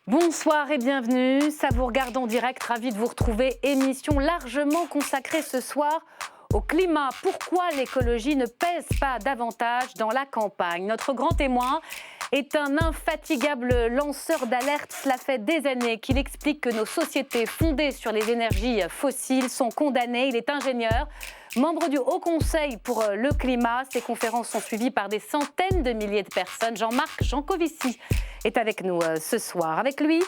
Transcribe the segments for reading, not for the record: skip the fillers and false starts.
Bonsoir et bienvenue, ça vous regarde en direct, ravi de vous retrouver. Émission largement consacrée ce soir au climat. Pourquoi l'écologie ne pèse pas davantage dans la campagne? Notre grand témoin est un infatigable lanceur d'alerte. Cela fait des années qu'il explique que nos sociétés fondées sur les énergies fossiles sont condamnées. Il est ingénieur, membre du Haut Conseil pour le climat. Ses conférences sont suivies par des centaines de milliers de personnes. Jean-Marc Jancovici est avec nous ce soir. Avec lui,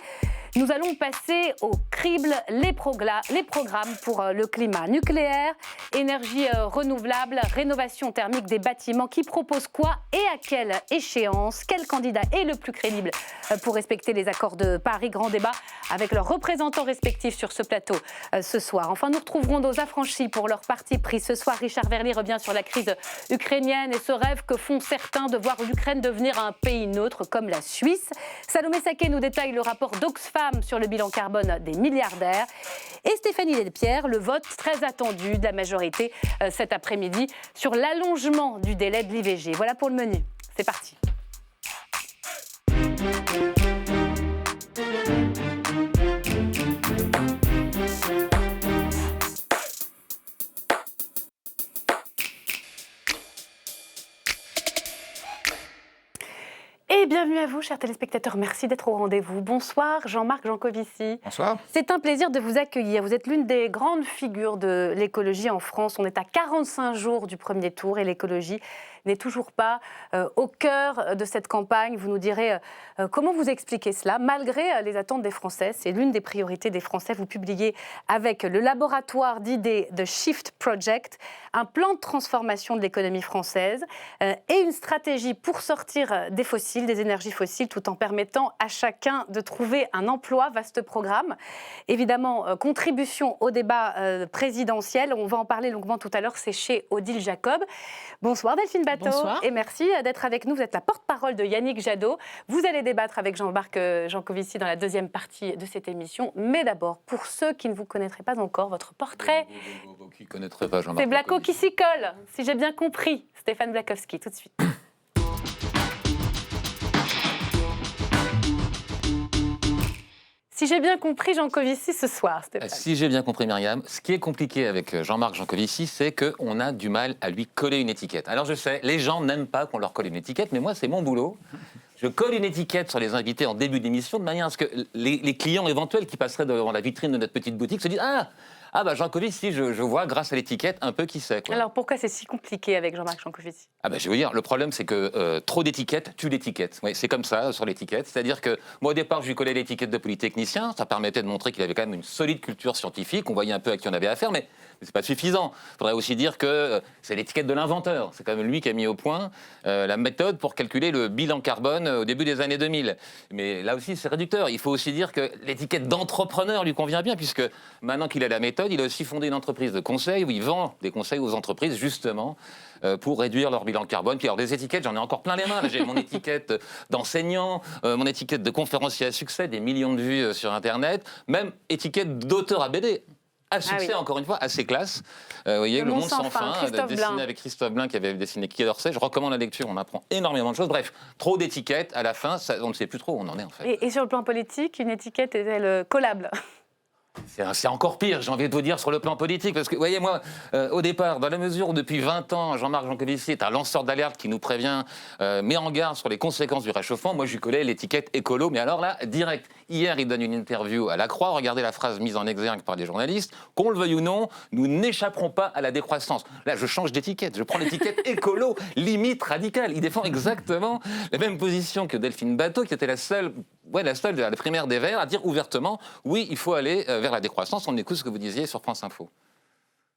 nous allons passer au crible les programmes pour le climat nucléaire, énergie renouvelable, rénovation thermique des bâtiments. Qui propose quoi et à quelle échéance? Quel candidat est le plus crédible pour respecter les accords de Paris? Grand débat avec leurs représentants respectifs sur ce plateau ce soir. Enfin, nous retrouverons nos affranchis pour leur parti pris. Ce soir, Richard Verly revient sur la crise ukrainienne et ce rêve que font certains de voir l'Ukraine devenir un pays neutre comme la Suisse. Salomé Saquet nous détaille le rapport d'Oxfam sur le bilan carbone des milliardaires. Et Stéphanie Delpierre, le vote très attendu de la majorité cet après-midi sur l'allongement du délai de l'IVG. Voilà pour le menu. C'est parti. Et bienvenue à vous, chers téléspectateurs. Merci d'être au rendez-vous. Bonsoir, Jean-Marc Jancovici. Bonsoir. C'est un plaisir de vous accueillir. Vous êtes l'une des grandes figures de l'écologie en France. On est à 45 jours du premier tour et l'écologie n'est toujours pas au cœur de cette campagne. Vous nous direz comment vous expliquez cela, malgré les attentes des Français. C'est l'une des priorités des Français. Vous publiez avec le laboratoire d'idées de Shift Project un plan de transformation de l'économie française et une stratégie pour sortir des fossiles, des énergies fossiles, tout en permettant à chacun de trouver un emploi. Vaste programme. Évidemment, contribution au débat présidentiel. On va en parler longuement tout à l'heure. C'est chez Odile Jacob. Bonsoir Delphine Batho. Bonsoir. Et merci d'être avec nous. Vous êtes la porte-parole de Yannick Jadot. Vous allez débattre avec Jean-Marc Jancovici dans la deuxième partie de cette émission. Mais d'abord, pour ceux qui ne vous connaîtraient pas encore, votre portrait, Qui ne connaîtrait pas Jean-Marc c'est Blacko Jancovici. qui s'y colle, si j'ai bien compris. Stéphane Blakowski, tout de suite. Si j'ai bien compris Jancovici ce soir, Stéphane. Si j'ai bien compris Myriam, ce qui est compliqué avec Jean-Marc Jancovici, c'est qu'on a du mal à lui coller une étiquette. Alors je sais, les gens n'aiment pas qu'on leur colle une étiquette, mais moi c'est mon boulot. Je colle une étiquette sur les invités en début d'émission de manière à ce que les clients éventuels qui passeraient devant la vitrine de notre petite boutique se disent Ah bah Jancovici, je vois grâce à l'étiquette un peu qui c'est. Quoi. Alors pourquoi c'est si compliqué avec Jean-Marc Jancovici? Ah bah, je vais vous dire, le problème c'est que trop d'étiquettes tue l'étiquette. Oui, c'est comme ça sur l'étiquette. C'est-à-dire que moi au départ je lui collais l'étiquette de polytechnicien, ça permettait de montrer qu'il avait quand même une solide culture scientifique, on voyait un peu à qui on avait affaire, mais c'est pas suffisant. Il faudrait aussi dire que c'est l'étiquette de l'inventeur. C'est quand même lui qui a mis au point la méthode pour calculer le bilan carbone au début des années 2000. Mais là aussi c'est réducteur. Il faut aussi dire que l'étiquette d'entrepreneur lui convient bien, puisque maintenant qu'il a la méthode, il a aussi fondé une entreprise de conseil où il vend des conseils aux entreprises justement pour réduire leur bilan carbone. Puis alors des étiquettes, j'en ai encore plein les mains. Là, j'ai mon étiquette d'enseignant, mon étiquette de conférencier à succès, des millions de vues sur Internet, même étiquette d'auteur à BD. À succès, encore une fois, assez classe. Vous voyez, Le Monde sans fin, dessiné avec Christophe Blain, qui avait dessiné Quai d'Orsay. Je recommande la lecture, on apprend énormément de choses. Bref, trop d'étiquettes, à la fin, on ne sait plus trop où on en est, en fait. Et sur le plan politique, une étiquette est-elle collable? C'est encore pire, j'ai envie de vous dire, sur le plan politique. Parce que, vous voyez, moi, au départ, dans la mesure où depuis 20 ans, Jean-Marc Jancovici est un lanceur d'alerte qui nous prévient, met en garde sur les conséquences du réchauffement, moi, je lui collais l'étiquette écolo. Mais alors là, direct, hier, il donne une interview à La Croix. Regardez la phrase mise en exergue par les journalistes. Qu'on le veuille ou non, nous n'échapperons pas à la décroissance. Là, je change d'étiquette. Je prends l'étiquette écolo, limite radicale. Il défend exactement la même position que Delphine Batho, qui était la seule de la primaire des Verts à dire ouvertement oui, il faut aller vers la décroissance. On écoute ce que vous disiez sur France Info.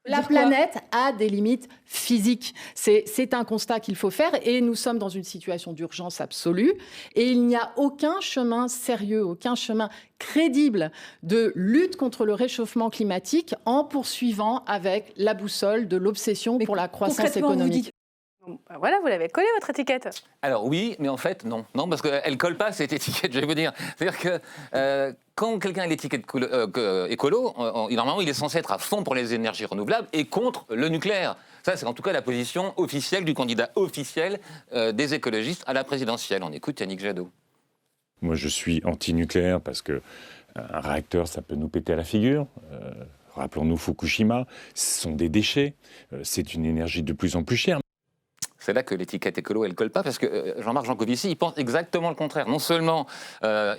La planète a des limites physiques. C'est un constat qu'il faut faire et nous sommes dans une situation d'urgence absolue et il n'y a aucun chemin sérieux, aucun chemin crédible de lutte contre le réchauffement climatique en poursuivant avec la boussole de l'obsession pour la croissance économique. Voilà, vous l'avez collé, votre étiquette. Alors oui, mais en fait, non. Non, parce qu'elle ne colle pas, cette étiquette, je vais vous dire. C'est-à-dire que quand quelqu'un a l'étiquette écolo, normalement, il est censé être à fond pour les énergies renouvelables et contre le nucléaire. Ça, c'est en tout cas la position officielle du candidat officiel des écologistes à la présidentielle. On écoute Yannick Jadot. Moi, je suis anti-nucléaire parce qu'un réacteur, ça peut nous péter à la figure. Rappelons-nous Fukushima, ce sont des déchets, c'est une énergie de plus en plus chère. C'est là que l'étiquette écolo, elle colle pas, parce que Jean-Marc Jancovici, il pense exactement le contraire. Non seulement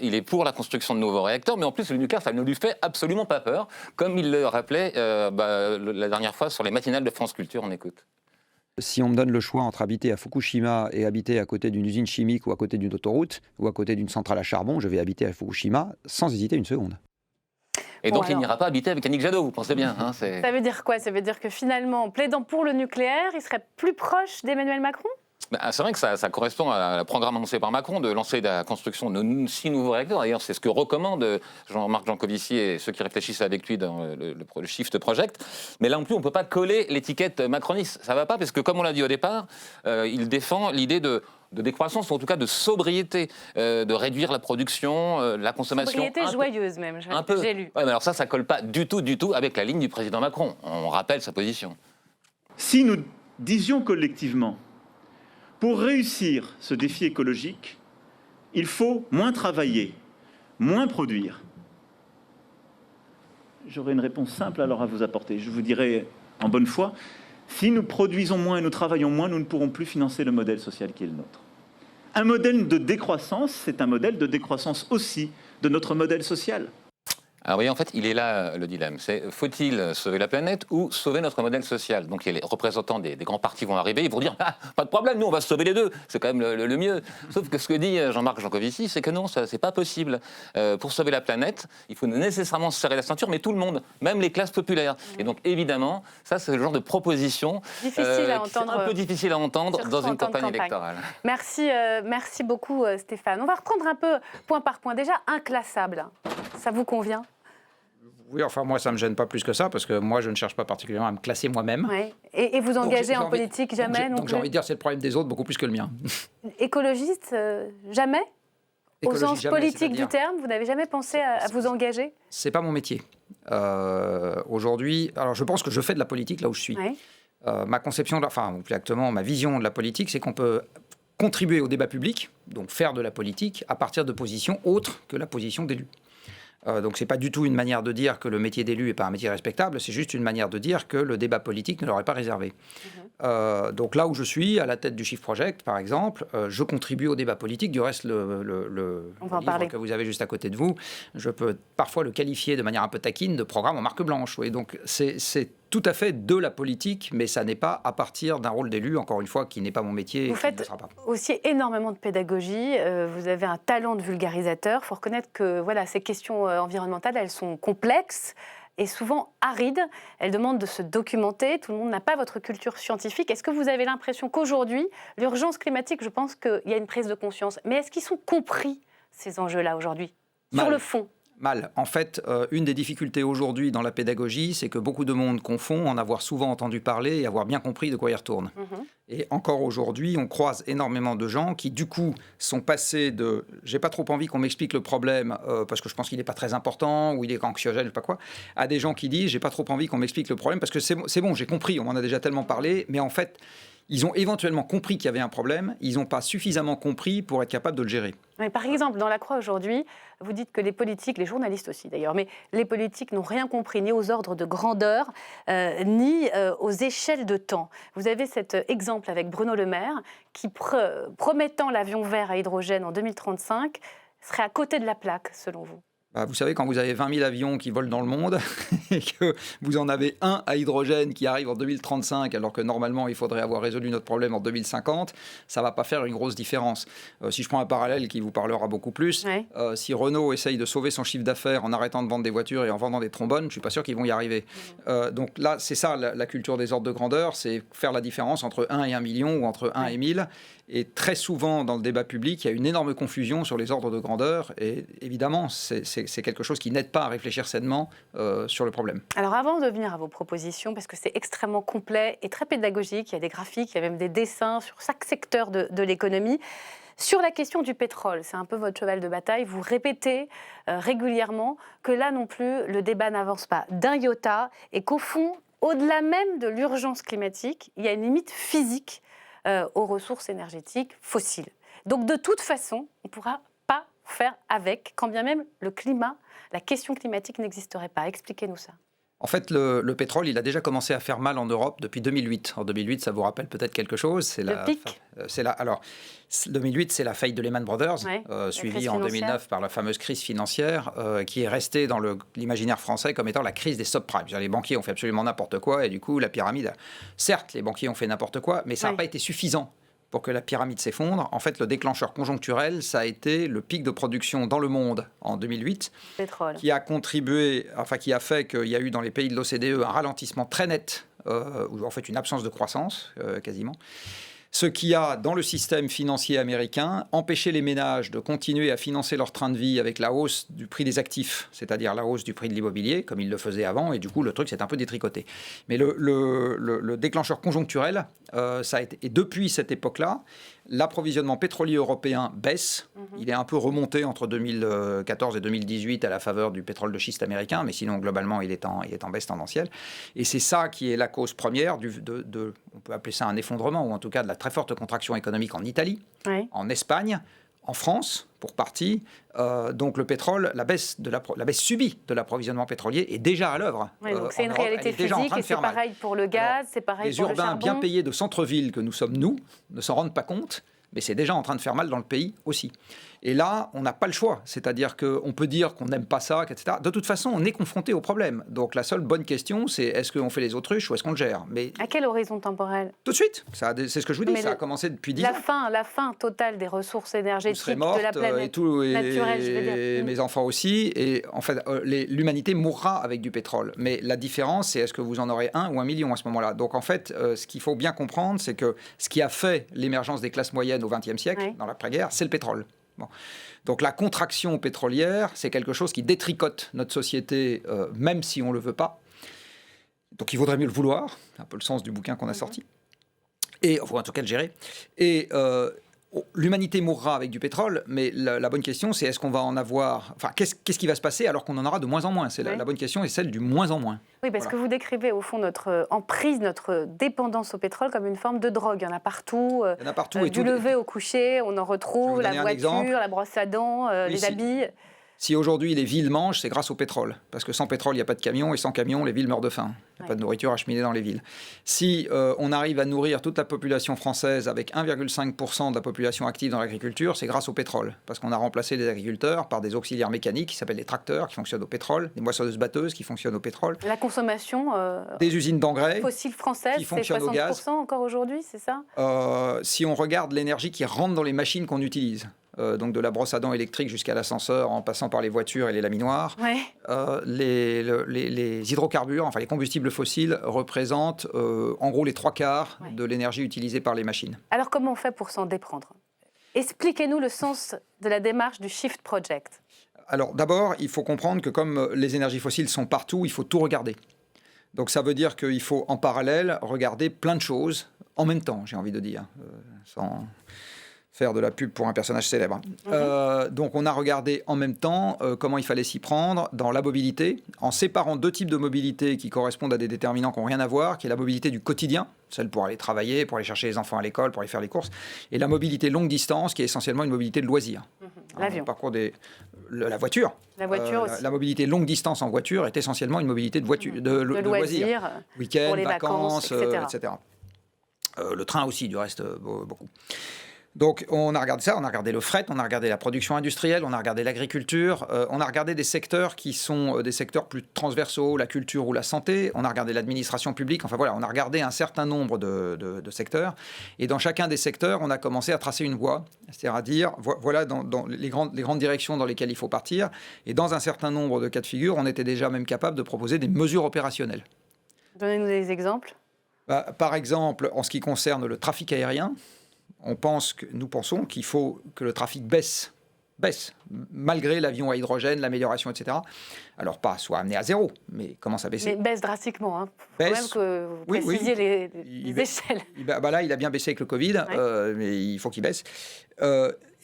il est pour la construction de nouveaux réacteurs, mais en plus le nucléaire, ça ne lui fait absolument pas peur, comme il le rappelait la dernière fois sur les matinales de France Culture. On écoute. Si on me donne le choix entre habiter à Fukushima et habiter à côté d'une usine chimique ou à côté d'une autoroute ou à côté d'une centrale à charbon, je vais habiter à Fukushima sans hésiter une seconde. Et donc il n'ira pas habiter avec Annick Jadot, vous pensez bien. Hein, ça veut dire quoi? Ça veut dire que finalement, en plaidant pour le nucléaire, il serait plus proche d'Emmanuel Macron? C'est vrai que ça correspond à la programme annoncé par Macron de lancer la construction de 6 nouveaux réacteurs. D'ailleurs, c'est ce que recommandent Jean-Marc Jancovici et ceux qui réfléchissent avec lui dans le Shift Project. Mais là non plus, on ne peut pas coller l'étiquette macroniste. Ça ne va pas, parce que comme on l'a dit au départ, il défend l'idée de décroissance, ou en tout cas de sobriété, de réduire la production, la consommation. Sobriété joyeuse même, j'ai lu. Ouais, mais alors ça ne colle pas du tout avec la ligne du président Macron. On rappelle sa position. Si nous disions collectivement, pour réussir ce défi écologique, il faut moins travailler, moins produire. J'aurais une réponse simple alors à vous apporter. Je vous dirais en bonne foi, si nous produisons moins et nous travaillons moins, nous ne pourrons plus financer le modèle social qui est le nôtre. Un modèle de décroissance, c'est un modèle de décroissance aussi de notre modèle social. Alors oui, en fait, il est là le dilemme. C'est faut-il sauver la planète ou sauver notre modèle social? Donc les représentants des grands partis vont arriver, ils vont dire pas de problème, nous on va sauver les deux, c'est quand même le mieux. Sauf que ce que dit Jean-Marc Jancovici, c'est que non, ça c'est pas possible. Pour sauver la planète, il faut nécessairement se serrer la ceinture, mais tout le monde, même les classes populaires. Et donc évidemment, ça c'est le genre de proposition un peu difficile à entendre dans une campagne électorale. Merci beaucoup Stéphane. On va reprendre un peu point par point. Déjà, inclassable, ça vous convient? Oui, enfin moi ça ne me gêne pas plus que ça, parce que moi je ne cherche pas particulièrement à me classer moi-même. Ouais. Et vous engagez en politique jamais non plus? Donc j'ai envie de dire c'est le problème des autres beaucoup plus que le mien. Écologiste, jamais? Au sens politique du terme, vous n'avez jamais pensé à vous engager? C'est pas mon métier. Aujourd'hui, alors je pense que je fais de la politique là où je suis. Ouais. Ma conception, enfin ou plus exactement ma vision de la politique, c'est qu'on peut contribuer au débat public, donc faire de la politique à partir de positions autres que la position d'élu. Donc ce n'est pas du tout une manière de dire que le métier d'élu n'est pas un métier respectable, c'est juste une manière de dire que le débat politique ne leur est pas réservé. Donc là où je suis, à la tête du Shift Project, par exemple, je contribue au débat politique. Du reste, le livre que vous avez juste à côté de vous, je peux parfois le qualifier de manière un peu taquine de programme en marque blanche. Oui. Donc c'est tout à fait de la politique, mais ça n'est pas à partir d'un rôle d'élu, encore une fois, qui n'est pas mon métier. Vous faites aussi énormément de pédagogie, vous avez un talent de vulgarisateur. Il faut reconnaître que voilà, ces questions environnementales, elles sont complexes et souvent arides. Elles demandent de se documenter. Tout le monde n'a pas votre culture scientifique. Est-ce que vous avez l'impression qu'aujourd'hui, l'urgence climatique, je pense qu'il y a une prise de conscience, mais est-ce qu'ils sont compris, ces enjeux-là, aujourd'hui, sur le fond ? Mal. En fait, une des difficultés aujourd'hui dans la pédagogie, c'est que beaucoup de monde confond en avoir souvent entendu parler et avoir bien compris de quoi il retourne. Et encore aujourd'hui, on croise énormément de gens qui, du coup, sont passés de « j'ai pas trop envie qu'on m'explique le problème parce que je pense qu'il n'est pas très important ou il est anxiogène, je sais pas quoi », à des gens qui disent « j'ai pas trop envie qu'on m'explique le problème parce que c'est bon, j'ai compris, on m'en a déjà tellement parlé », mais en fait, ils ont éventuellement compris qu'il y avait un problème, ils n'ont pas suffisamment compris pour être capables de le gérer. Mais par exemple, dans La Croix aujourd'hui, vous dites que les politiques, les journalistes aussi d'ailleurs, mais les politiques n'ont rien compris ni aux ordres de grandeur, ni aux échelles de temps. Vous avez cet exemple avec Bruno Le Maire qui, promettant l'avion vert à hydrogène en 2035, serait à côté de la plaque, selon vous. Vous savez, quand vous avez 20 000 avions qui volent dans le monde et que vous en avez un à hydrogène qui arrive en 2035, alors que normalement, il faudrait avoir résolu notre problème en 2050, ça ne va pas faire une grosse différence. Si je prends un parallèle qui vous parlera beaucoup plus, si Renault essaye de sauver son chiffre d'affaires en arrêtant de vendre des voitures et en vendant des trombones, je ne suis pas sûr qu'ils vont y arriver. Donc là, c'est ça la culture des ordres de grandeur, c'est faire la différence entre 1 et 1 million ou entre 1 et 1000. Et très souvent, dans le débat public, il y a une énorme confusion sur les ordres de grandeur. Et évidemment, c'est quelque chose qui n'aide pas à réfléchir sainement sur le problème. Alors avant de venir à vos propositions, parce que c'est extrêmement complet et très pédagogique, il y a des graphiques, il y a même des dessins sur chaque secteur de l'économie. Sur la question du pétrole, c'est un peu votre cheval de bataille, vous répétez régulièrement que là non plus, le débat n'avance pas d'un iota et qu'au fond, au-delà même de l'urgence climatique, il y a une limite physique aux ressources énergétiques fossiles. Donc de toute façon, on ne pourra pas faire avec, quand bien même le climat, la question climatique n'existerait pas. Expliquez-nous ça. En fait, le pétrole, il a déjà commencé à faire mal en Europe depuis 2008. En 2008, ça vous rappelle peut-être quelque chose. Le pic. Alors, 2008, c'est la faillite de Lehman Brothers, suivie en 2009 par la fameuse crise financière, qui est restée dans l'imaginaire français comme étant la crise des subprimes. Les banquiers ont fait absolument n'importe quoi, et du coup, la pyramide... Certes, les banquiers ont fait n'importe quoi, mais ça n'a pas été suffisant pour que la pyramide s'effondre. En fait, le déclencheur conjoncturel, ça a été le pic de production dans le monde en 2008, pétrole, qui a contribué, qui a fait qu'il y a eu dans les pays de l'OCDE un ralentissement très net, ou en fait une absence de croissance quasiment. Ce qui a, dans le système financier américain, empêché les ménages de continuer à financer leur train de vie avec la hausse du prix des actifs, c'est-à-dire la hausse du prix de l'immobilier, comme ils le faisaient avant, et du coup, le truc s'est un peu détricoté. Mais le déclencheur conjoncturel, ça a été... Et depuis cette époque-là, l'approvisionnement pétrolier européen baisse. Il est un peu remonté entre 2014 et 2018 à la faveur du pétrole de schiste américain, mais sinon, globalement, il est en baisse tendancielle. Et c'est ça qui est la cause première on peut appeler ça un effondrement, ou en tout cas de la très forte contraction économique en Italie, en Espagne, en France, pour partie. Donc le pétrole, la baisse subie de l'approvisionnement pétrolier est déjà à l'œuvre. Donc c'est une réalité physique, et c'est pareil pour le gaz, c'est pareil pour le charbon. Les urbains bien payés de centre-ville que nous sommes, ne s'en rendent pas compte, mais c'est déjà en train de faire mal dans le pays aussi. Et là, on n'a pas le choix. C'est-à-dire qu'on peut dire qu'on n'aime pas ça, etc. De toute façon, on est confronté au problème. Donc la seule bonne question, c'est est-ce qu'on fait les autruches ou est-ce qu'on le gère ? Mais à quel horizon temporel ? Tout de suite. C'est ce que je vous dis. Ça a commencé depuis 10 ans. La fin totale des ressources énergétiques de la planète naturelle, je veux dire. Mes enfants aussi. Et en fait, l'humanité mourra avec du pétrole. Mais la différence, c'est est-ce que vous en aurez 1 ou 1 million à ce moment-là ? Donc en fait, ce qu'il faut bien comprendre, c'est que ce qui a fait l'émergence des classes moyennes au XXe siècle, dans l'après-guerre, c'est le pétrole. Bon. Donc la contraction pétrolière, c'est quelque chose qui détricote notre société, même si on ne le veut pas. Donc il vaudrait mieux le vouloir, c'est un peu le sens du bouquin qu'on a sorti, et enfin, en tout cas le gérer. Et l'humanité mourra avec du pétrole, mais la bonne question, c'est est-ce qu'on va en avoir... Enfin, qu'est-ce qui va se passer alors qu'on en aura de moins en moins ? La bonne question est celle du moins en moins. Oui, parce que vous décrivez au fond notre emprise, notre dépendance au pétrole comme une forme de drogue. Il y en a partout. Il y en a partout. Du lever au coucher, on en retrouve, la voiture, la brosse à dents, les habits. Si aujourd'hui les villes mangent, c'est grâce au pétrole. Parce que sans pétrole, il n'y a pas de camion, et sans camion, les villes meurent de faim. Il n'y a pas de nourriture acheminée dans les villes. Si on arrive à nourrir toute la population française avec 1,5% de la population active dans l'agriculture, c'est grâce au pétrole. Parce qu'on a remplacé les agriculteurs par des auxiliaires mécaniques qui s'appellent des tracteurs, qui fonctionnent au pétrole, des moissonneuses-batteuses qui fonctionnent au pétrole. La consommation des usines d'engrais fossiles françaises, qui fonctionnent au gaz. C'est 60% encore aujourd'hui, c'est ça ? Si on regarde l'énergie qui rentre dans les machines qu'on utilise, donc de la brosse à dents électrique jusqu'à l'ascenseur, en passant par les voitures et les laminoirs. Les hydrocarbures, enfin les combustibles fossiles, représentent en gros les 3/4 de l'énergie utilisée par les machines. Alors comment on fait pour s'en déprendre ? Expliquez-nous le sens de la démarche du Shift Project. Alors d'abord, il faut comprendre que comme les énergies fossiles sont partout, il faut tout regarder. Donc ça veut dire qu'il faut en parallèle regarder plein de choses en même temps, j'ai envie de dire, sans faire de la pub pour un personnage célèbre. Donc on a regardé en même temps comment il fallait s'y prendre dans la mobilité, en séparant 2 types de mobilité qui correspondent à des déterminants qui n'ont rien à voir, qui est la mobilité du quotidien, celle pour aller travailler, pour aller chercher les enfants à l'école, pour aller faire les courses, et la mobilité longue distance, qui est essentiellement une mobilité de loisir. L'avion. La voiture. La voiture aussi. La mobilité longue distance en voiture est essentiellement une mobilité de loisir. Week-end, vacances, etc. Le train aussi, du reste, beaucoup. Donc on a regardé ça, on a regardé le fret, on a regardé la production industrielle, on a regardé l'agriculture, on a regardé des secteurs qui sont des secteurs plus transversaux, la culture ou la santé, on a regardé l'administration publique, enfin voilà, on a regardé un certain nombre de secteurs, et dans chacun des secteurs, on a commencé à tracer une voie, c'est-à-dire à dire, voilà dans les grandes directions dans lesquelles il faut partir, et dans un certain nombre de cas de figure, on était déjà même capable de proposer des mesures opérationnelles. Donnez-nous des exemples. Par exemple, en ce qui concerne le trafic aérien, nous pensons qu'il faut que le trafic baisse, malgré l'avion à hydrogène, l'amélioration, etc. Alors pas soit amené à 0, mais commence à baisser. Mais baisse drastiquement. Hein. Il faut même que vous précisiez les échelles. Là, il a bien baissé avec le Covid, mais il faut qu'il baisse.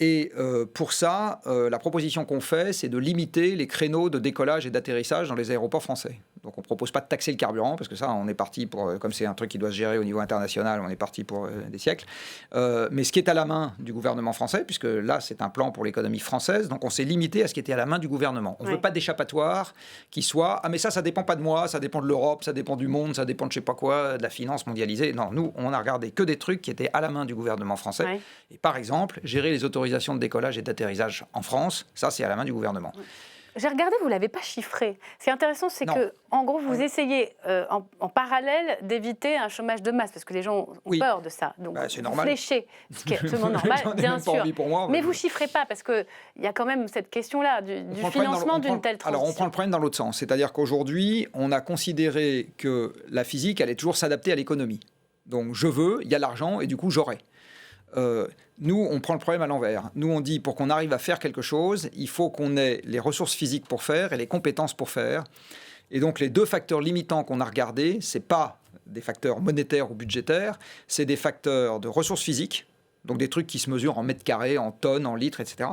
Et pour ça, la proposition qu'on fait, c'est de limiter les créneaux de décollage et d'atterrissage dans les aéroports français. Donc on ne propose pas de taxer le carburant, parce que ça, on est parti pour, comme c'est un truc qui doit se gérer au niveau international, on est parti pour des siècles. Mais ce qui est à la main du gouvernement français, puisque là, c'est un plan pour l'économie française, donc on s'est limité à ce qui était à la main du gouvernement. On ne veut pas d'échappatoire qui soit « Ah mais ça dépend pas de moi, ça dépend de l'Europe, ça dépend du monde, ça dépend de je sais pas quoi, de la finance mondialisée. » Non, nous, on a regardé que des trucs qui étaient à la main du gouvernement français. Ouais. Et par exemple, gérer les autorisations de décollage et d'atterrissage en France, ça, c'est à la main du gouvernement. J'ai regardé, vous ne l'avez pas chiffré. Ce qui est intéressant, c'est que, en gros, vous essayez en parallèle d'éviter un chômage de masse, parce que les gens ont peur de ça. Donc, c'est vous normal. fléchez, ce qui est absolument normal, bien sûr. Pour moi, mais vous ne chiffrez pas, parce qu'il y a quand même cette question-là du financement d'une telle transition. Alors, on prend le problème dans l'autre sens. C'est-à-dire qu'aujourd'hui, on a considéré que la physique allait toujours s'adapter à l'économie. Donc, je veux, il y a l'argent, et du coup, j'aurai. Nous, on prend le problème à l'envers. Nous, on dit, pour qu'on arrive à faire quelque chose, il faut qu'on ait les ressources physiques pour faire et les compétences pour faire. Et donc, les deux facteurs limitants qu'on a regardés, ce n'est pas des facteurs monétaires ou budgétaires, c'est des facteurs de ressources physiques, donc des trucs qui se mesurent en mètres carrés, en tonnes, en litres, etc.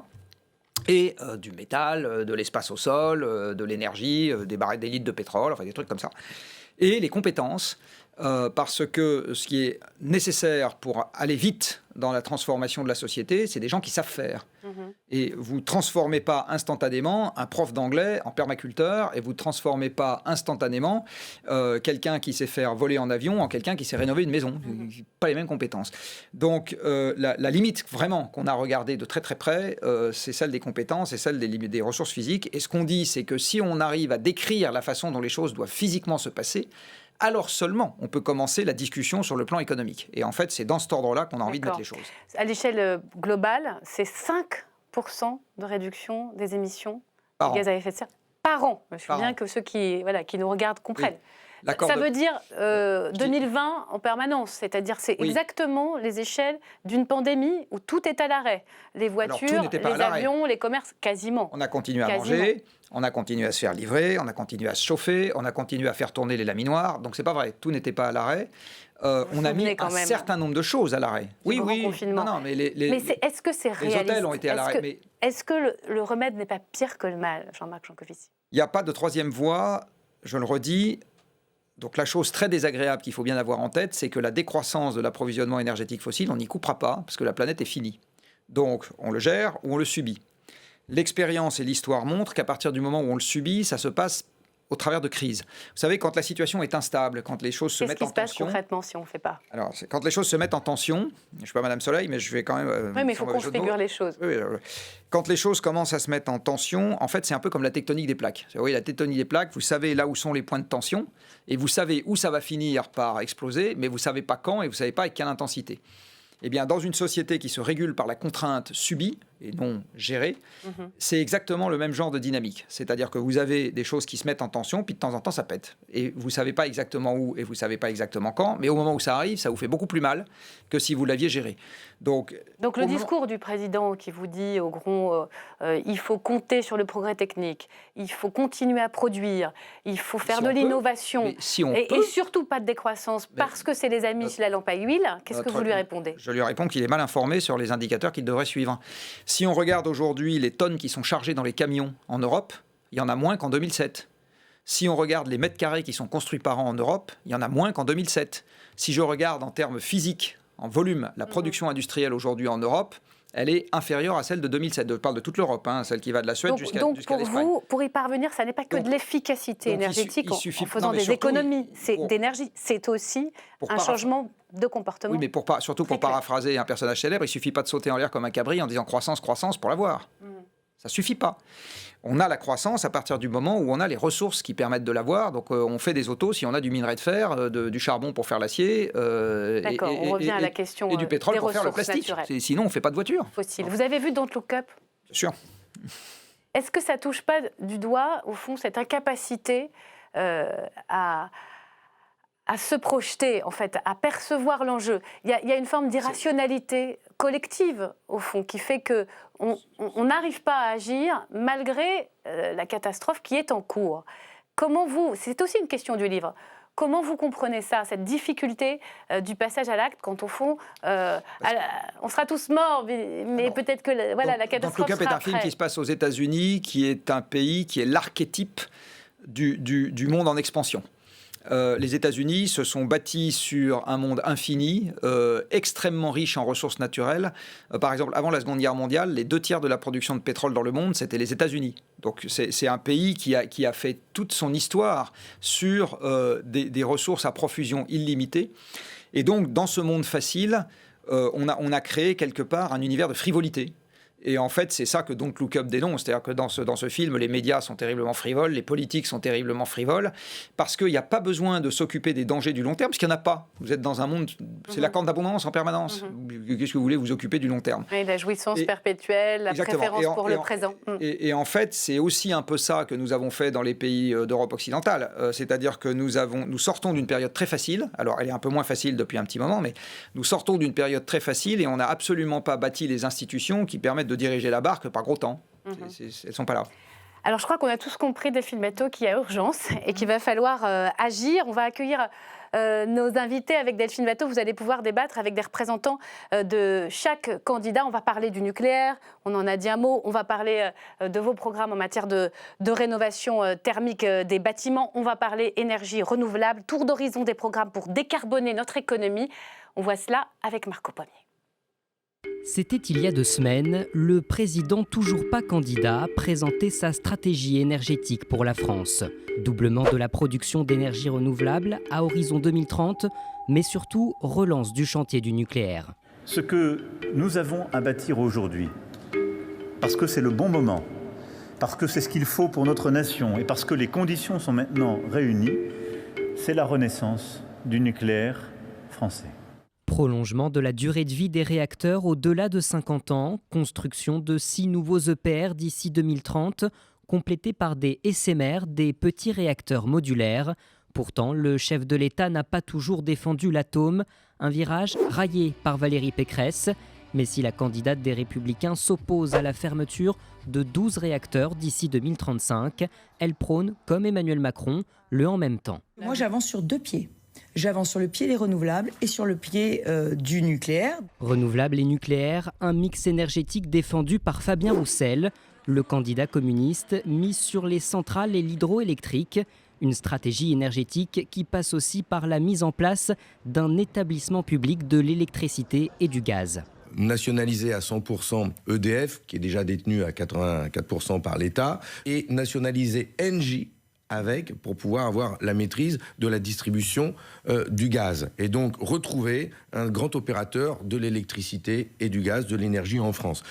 Et du métal, de l'espace au sol, de l'énergie, des litres de pétrole, enfin des trucs comme ça. Et les compétences, parce que ce qui est nécessaire pour aller vite dans la transformation de la société, c'est des gens qui savent faire. Et vous ne transformez pas instantanément un prof d'anglais en permaculteur, et vous ne transformez pas instantanément quelqu'un qui sait faire voler en avion en quelqu'un qui sait rénover une maison. Pas les mêmes compétences. Donc la limite vraiment qu'on a regardée de très très près, c'est celle des compétences et celle des ressources physiques. Et ce qu'on dit, c'est que si on arrive à décrire la façon dont les choses doivent physiquement se passer, alors seulement on peut commencer la discussion sur le plan économique. Et en fait, c'est dans cet ordre-là qu'on a envie de mettre les choses. À l'échelle globale, c'est 5% de réduction des émissions de gaz à effet de serre par an. Je veux bien que ceux qui nous regardent comprennent. Oui. Ça veut dire 2020 en permanence, c'est-à-dire c'est exactement les échelles d'une pandémie où tout est à l'arrêt. Les voitures, les avions, les commerces, quasiment. On a continué à manger, on a continué à se faire livrer, on a continué à se chauffer, on a continué à faire tourner les laminoirs. Donc c'est pas vrai, tout n'était pas à l'arrêt. On a mis un certain nombre de choses à l'arrêt. Oui. Non, mais est-ce que c'est réaliste ? Les hôtels ont été à l'arrêt. Est-ce que le remède n'est pas pire que le mal, Jean-Marc Jancovici ? Il n'y a pas de troisième voie, je le redis. Donc la chose très désagréable qu'il faut bien avoir en tête, c'est que la décroissance de l'approvisionnement énergétique fossile, on n'y coupera pas, parce que la planète est finie. Donc on le gère ou on le subit. L'expérience et l'histoire montrent qu'à partir du moment où on le subit, ça se passe au travers de crises. Vous savez, quand la situation est instable, quand les choses se mettent en tension... Qu'est-ce qui se passe concrètement si on ne fait pas ? Alors, quand les choses se mettent en tension, je ne suis pas Madame Soleil, mais je vais quand même... oui, mais il faut qu'on figure les choses. Oui. Quand les choses commencent à se mettre en tension, en fait, c'est un peu comme la tectonique des plaques. Vous voyez, la tectonique des plaques, vous savez là où sont les points de tension, et vous savez où ça va finir par exploser, mais vous ne savez pas quand, et vous ne savez pas avec quelle intensité. Eh bien, dans une société qui se régule par la contrainte subie et non gérée, c'est exactement le même genre de dynamique. C'est-à-dire que vous avez des choses qui se mettent en tension, puis de temps en temps, ça pète. Et vous ne savez pas exactement où et vous ne savez pas exactement quand, mais au moment où ça arrive, ça vous fait beaucoup plus mal que si vous l'aviez géré. Donc le discours du président qui vous dit, au gros, il faut compter sur le progrès technique, il faut continuer à produire, il faut faire de l'innovation, et surtout pas de décroissance, parce que c'est les amis, c'est la lampe à huile, qu'est-ce que vous lui répondez ? Je lui réponds qu'il est mal informé sur les indicateurs qu'il devrait suivre. Si on regarde aujourd'hui les tonnes qui sont chargées dans les camions en Europe, il y en a moins qu'en 2007. Si on regarde les mètres carrés qui sont construits par an en Europe, il y en a moins qu'en 2007. Si je regarde en termes physiques, en volume, la production industrielle aujourd'hui en Europe, elle est inférieure à celle de 2007. Je parle de toute l'Europe, celle qui va de la Suède jusqu'à l'Espagne. Donc pour vous, pour y parvenir, ça n'est pas que de l'efficacité énergétique en faisant des économies d'énergie, c'est aussi un changement de comportement. Oui, mais surtout pour paraphraser un personnage célèbre, il ne suffit pas de sauter en l'air comme un cabri en disant croissance, croissance pour l'avoir. Ça ne suffit pas. On a la croissance à partir du moment où on a les ressources qui permettent de l'avoir. Donc on fait des autos si on a du minerai de fer, du charbon pour faire l'acier, on revient à la question et du pétrole pour faire le plastique. Sinon, on ne fait pas de voiture. Fossile. Vous avez vu Don't Look Up ? Bien sûr. Est-ce que ça ne touche pas du doigt, au fond, cette incapacité à se projeter, en fait, à percevoir l'enjeu ? Il y a une forme d'irrationalité collective, au fond, qui fait qu'on n'arrive pas à agir malgré la catastrophe qui est en cours. Comment c'est aussi une question du livre, Comment vous comprenez ça, cette difficulté du passage à l'acte, quand au fond, on sera tous morts, mais peut-être que la catastrophe Donc, Le Cap est un film après. qui se passe aux États-Unis, qui est un pays qui est l'archétype du monde en expansion. Les États-Unis se sont bâtis sur un monde infini, extrêmement riche en ressources naturelles. Par exemple, avant la Seconde Guerre mondiale, les 2 tiers de la production de pétrole dans le monde, c'était les États-Unis. Donc c'est un pays qui a fait toute son histoire sur des ressources à profusion illimitée. Et donc, dans ce monde facile, on a créé quelque part un univers de frivolité. Et en fait, c'est ça que Don't Look Up dénonce. C'est-à-dire que dans ce film, les médias sont terriblement frivoles, les politiques sont terriblement frivoles, parce qu'il n'y a pas besoin de s'occuper des dangers du long terme, parce qu'il n'y en a pas. Vous êtes dans un monde, c'est la corde d'abondance en permanence. Qu'est-ce que vous voulez vous occuper du long terme? Oui, la jouissance perpétuelle, la préférence pour le présent. Et en fait, c'est aussi un peu ça que nous avons fait dans les pays d'Europe occidentale. C'est-à-dire que nous sortons d'une période très facile. Alors, elle est un peu moins facile depuis un petit moment, mais nous sortons d'une période très facile et on n'a absolument pas bâti les institutions qui permettent de diriger la barque par gros temps. Elles ne sont pas là. Alors, je crois qu'on a tous compris, Delphine Batho, qu'il y a urgence et qu'il va falloir agir. On va accueillir nos invités avec Delphine Batho. Vous allez pouvoir débattre avec des représentants de chaque candidat. On va parler du nucléaire, on en a dit un mot. On va parler de vos programmes en matière de rénovation thermique des bâtiments. On va parler énergie renouvelable, tour d'horizon des programmes pour décarboner notre économie. On voit cela avec Marco Pommier. C'était il y a 2 semaines, le président toujours pas candidat présentait sa stratégie énergétique pour la France. Doublement de la production d'énergie renouvelable à horizon 2030, mais surtout relance du chantier du nucléaire. Ce que nous avons à bâtir aujourd'hui, parce que c'est le bon moment, parce que c'est ce qu'il faut pour notre nation et parce que les conditions sont maintenant réunies, c'est la renaissance du nucléaire français. Prolongement de la durée de vie des réacteurs au-delà de 50 ans, construction de 6 nouveaux EPR d'ici 2030, complétés par des SMR, des petits réacteurs modulaires. Pourtant, le chef de l'État n'a pas toujours défendu l'atome, un virage raillé par Valérie Pécresse. Mais si la candidate des Républicains s'oppose à la fermeture de 12 réacteurs d'ici 2035, elle prône, comme Emmanuel Macron, le en même temps. Moi, j'avance sur 2 pieds. J'avance sur le pied des renouvelables et sur le pied du nucléaire. Renouvelables et nucléaire, un mix énergétique défendu par Fabien Roussel. Le candidat communiste mise sur les centrales et l'hydroélectrique. Une stratégie énergétique qui passe aussi par la mise en place d'un établissement public de l'électricité et du gaz. Nationaliser à 100% EDF, qui est déjà détenu à 84% par l'État, et nationaliser Engie, pour pouvoir avoir la maîtrise de la distribution du gaz. Et donc retrouver un grand opérateur de l'électricité et du gaz, de l'énergie en France.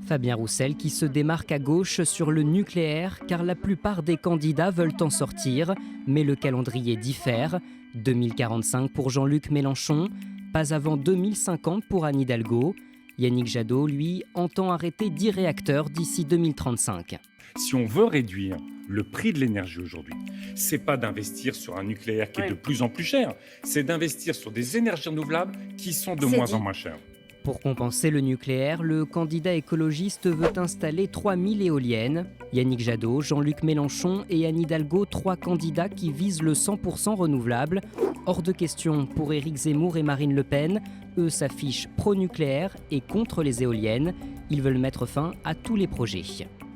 Fabien Roussel qui se démarque à gauche sur le nucléaire, car la plupart des candidats veulent en sortir, mais le calendrier diffère. 2045 pour Jean-Luc Mélenchon, pas avant 2050 pour Anne Hidalgo. Yannick Jadot, lui, entend arrêter 10 réacteurs d'ici 2035. Si on veut réduire le prix de l'énergie aujourd'hui, c'est pas d'investir sur un nucléaire qui est de plus en plus cher, c'est d'investir sur des énergies renouvelables qui sont de moins en moins chères. Pour compenser le nucléaire, le candidat écologiste veut installer 3000 éoliennes. Yannick Jadot, Jean-Luc Mélenchon et Anne Hidalgo, 3 candidats qui visent le 100% renouvelable. Hors de question pour Éric Zemmour et Marine Le Pen. Eux s'affichent pro-nucléaire et contre les éoliennes. Ils veulent mettre fin à tous les projets.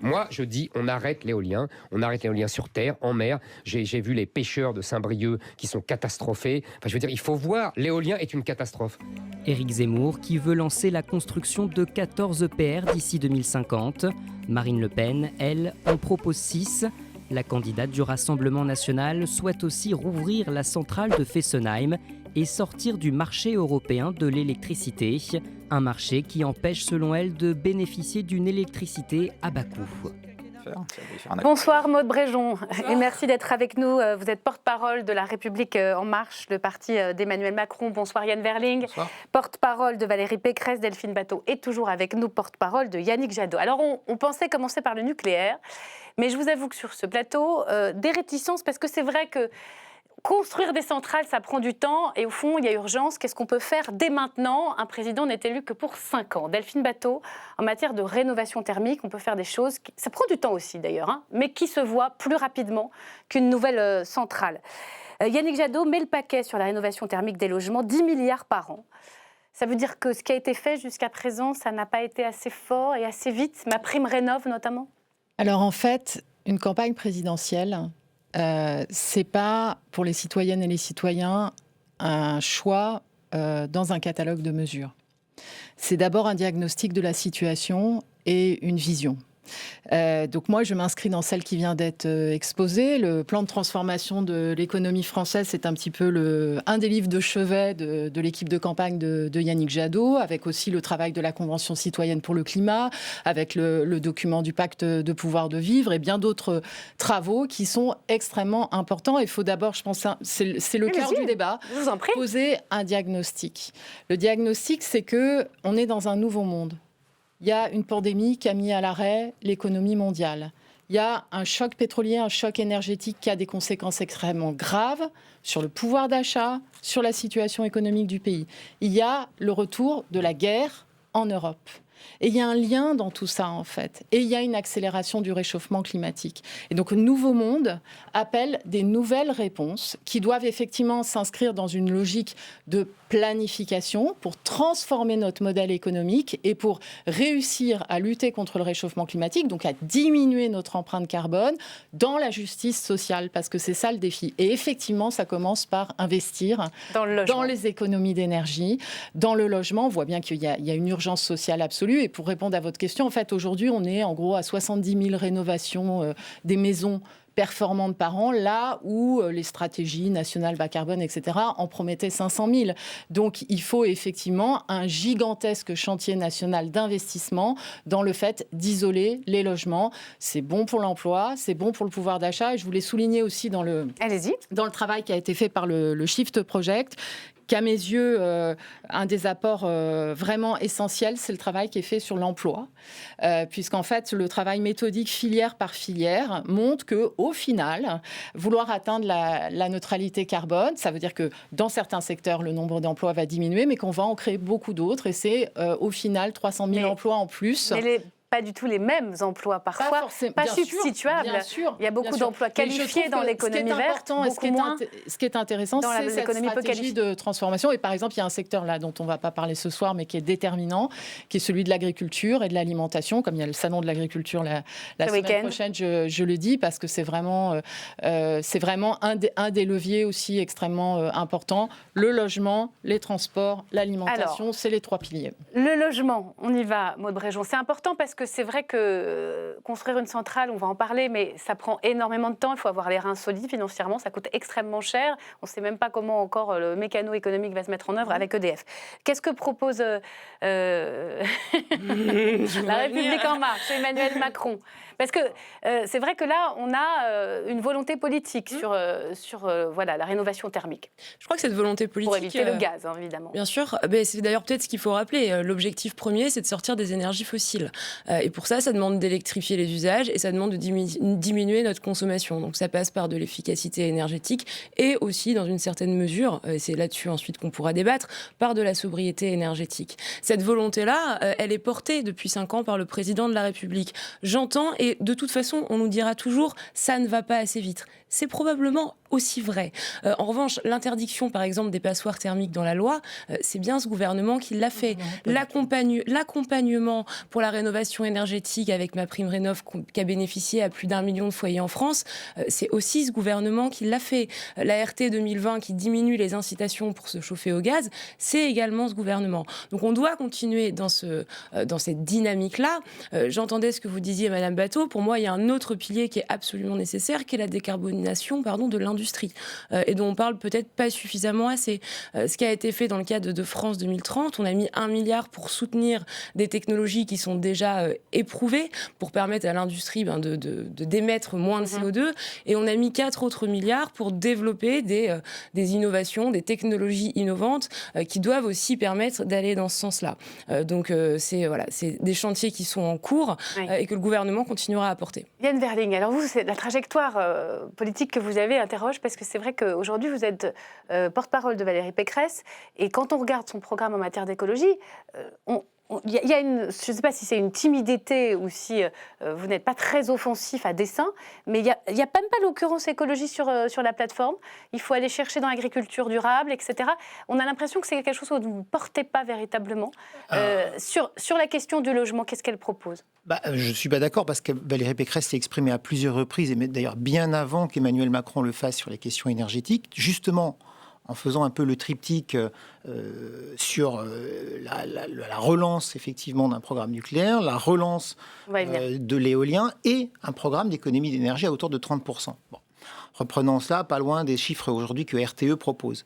Moi, je dis, on arrête l'éolien sur terre, en mer. J'ai vu les pêcheurs de Saint-Brieuc qui sont catastrophés. Enfin, je veux dire, il faut voir, l'éolien est une catastrophe. Éric Zemmour qui veut lancer la construction de 14 EPR d'ici 2050. Marine Le Pen, elle, en propose 6. La candidate du Rassemblement national souhaite aussi rouvrir la centrale de Fessenheim et sortir du marché européen de l'électricité. Un marché qui empêche, selon elle, de bénéficier d'une électricité à bas coût. Bonsoir Maude Bréjon et merci d'être avec nous. Vous êtes porte-parole de La République En Marche, le parti d'Emmanuel Macron. Bonsoir Yann Verling, porte-parole de Valérie Pécresse. Delphine Batho est toujours avec nous, porte-parole de Yannick Jadot. Alors on pensait commencer par le nucléaire, mais je vous avoue que sur ce plateau, des réticences parce que c'est vrai que construire des centrales, ça prend du temps et au fond, il y a urgence. Qu'est-ce qu'on peut faire dès maintenant? Un président n'est élu que pour 5 ans. Delphine Batho, en matière de rénovation thermique, on peut faire des choses, ça prend du temps aussi d'ailleurs, mais qui se voient plus rapidement qu'une nouvelle centrale. Yannick Jadot met le paquet sur la rénovation thermique des logements, 10 milliards par an. Ça veut dire que ce qui a été fait jusqu'à présent, ça n'a pas été assez fort et assez vite, MaPrimeRénov' notamment? Alors en fait, une campagne présidentielle, c'est pas pour les citoyennes et les citoyens un choix dans un catalogue de mesures. C'est d'abord un diagnostic de la situation et une vision. Donc moi, je m'inscris dans celle qui vient d'être exposée. Le plan de transformation de l'économie française, c'est un petit peu un des livres de chevet de l'équipe de campagne de Yannick Jadot, avec aussi le travail de la Convention citoyenne pour le climat, avec le document du pacte de pouvoir de vivre et bien d'autres travaux qui sont extrêmement importants. Il faut d'abord, je pense, c'est le cœur du débat, poser un diagnostic. Le diagnostic, c'est qu'on est dans un nouveau monde. Il y a une pandémie qui a mis à l'arrêt l'économie mondiale. Il y a un choc pétrolier, un choc énergétique qui a des conséquences extrêmement graves sur le pouvoir d'achat, sur la situation économique du pays. Il y a le retour de la guerre en Europe. Et il y a un lien dans tout ça, en fait. Et il y a une accélération du réchauffement climatique. Et donc, le nouveau monde appelle des nouvelles réponses qui doivent effectivement s'inscrire dans une logique de planification pour transformer notre modèle économique et pour réussir à lutter contre le réchauffement climatique, donc à diminuer notre empreinte carbone dans la justice sociale, parce que c'est ça le défi. Et effectivement, ça commence par investir dans les économies d'énergie, dans le logement. On voit bien qu'il y a une urgence sociale absolue. Et pour répondre à votre question, en fait, aujourd'hui, on est en gros à 70 000 rénovations des maisons performantes par an, là où les stratégies nationales bas carbone, etc., en promettaient 500 000. Donc, il faut effectivement un gigantesque chantier national d'investissement dans le fait d'isoler les logements. C'est bon pour l'emploi, c'est bon pour le pouvoir d'achat. Et je voulais souligner aussi dans le travail qui a été fait par le Shift Project, qu'à mes yeux, un des apports vraiment essentiels, c'est le travail qui est fait sur l'emploi. Puisqu'en fait, le travail méthodique filière par filière montre qu'au final, vouloir atteindre la neutralité carbone, ça veut dire que dans certains secteurs, le nombre d'emplois va diminuer, mais qu'on va en créer beaucoup d'autres. Et c'est au final 300 000 emplois en plus. Pas du tout les mêmes emplois parfois, pas substituables. Il y a beaucoup d'emplois qualifiés dans l'économie verte, beaucoup moins. Ce qui est intéressant, c'est cette stratégie de transformation. Et par exemple, il y a un secteur là dont on ne va pas parler ce soir, mais qui est déterminant, qui est celui de l'agriculture et de l'alimentation. Comme il y a le salon de l'agriculture la semaine prochaine, je le dis, parce que c'est vraiment un des leviers aussi extrêmement importants. Le logement, les transports, l'alimentation, c'est les 3 piliers. Le logement, on y va, Maud Bréjon. C'est important parce que c'est vrai que construire une centrale, on va en parler, mais ça prend énormément de temps. Il faut avoir les reins solides financièrement. Ça coûte extrêmement cher. On ne sait même pas comment encore le mécano économique va se mettre en œuvre avec EDF. Qu'est-ce que propose la République En Marche, Emmanuel Macron? Parce que c'est vrai que là, on a une volonté politique sur la rénovation thermique. Je crois que cette volonté politique... Pour éviter le gaz, hein, évidemment. Bien sûr. C'est d'ailleurs peut-être ce qu'il faut rappeler. L'objectif premier, c'est de sortir des énergies fossiles. Et pour ça demande d'électrifier les usages et ça demande de diminuer notre consommation. Donc ça passe par de l'efficacité énergétique et aussi, dans une certaine mesure, et c'est là-dessus ensuite qu'on pourra débattre, par de la sobriété énergétique. Cette volonté-là, elle est portée depuis 5 ans par le président de la République. J'entends, et de toute façon, on nous dira toujours « ça ne va pas assez vite ». C'est probablement aussi vrai. En revanche, l'interdiction, par exemple, des passoires thermiques dans la loi, c'est bien ce gouvernement qui l'a fait. L'accompagnement pour la rénovation énergétique avec MaPrimeRénov' qui a bénéficié à plus d'1 million de foyers en France, c'est aussi ce gouvernement qui l'a fait. La RT 2020 qui diminue les incitations pour se chauffer au gaz, c'est également ce gouvernement. Donc on doit continuer dans cette dynamique-là. J'entendais ce que vous disiez, Madame Batho. Pour moi, il y a un autre pilier qui est absolument nécessaire, qui est la décarbonisation de l'industrie, et dont on parle peut-être pas suffisamment assez. Ce qui a été fait dans le cadre de France 2030, on a mis 1 milliard pour soutenir des technologies qui sont déjà éprouvées, pour permettre à l'industrie d'émettre moins de CO2, et on a mis 4 autres milliards pour développer des innovations, des technologies innovantes qui doivent aussi permettre d'aller dans ce sens-là. Donc c'est des chantiers qui sont en cours et que le gouvernement continuera à porter. Yann Verling, alors vous, c'est la trajectoire politique que vous avez interroge, parce que c'est vrai qu'aujourd'hui, vous êtes porte-parole de Valérie Pécresse, et quand on regarde son programme en matière d'écologie, il y a une, je ne sais pas si c'est une timidité ou si vous n'êtes pas très offensif à dessein, mais il n'y a même pas l'occurrence écologie sur la plateforme. Il faut aller chercher dans l'agriculture durable, etc. On a l'impression que c'est quelque chose que vous ne portez pas véritablement. Sur la question du logement, qu'est-ce qu'elle propose ? Je ne suis pas d'accord parce que Valérie Pécresse s'est exprimée à plusieurs reprises, et d'ailleurs bien avant qu'Emmanuel Macron le fasse sur les questions énergétiques, justement en faisant un peu le triptyque sur la relance effectivement d'un programme nucléaire, la relance de l'éolien et un programme d'économie d'énergie à hauteur de 30%. Bon. Reprenons cela, pas loin des chiffres aujourd'hui que RTE propose.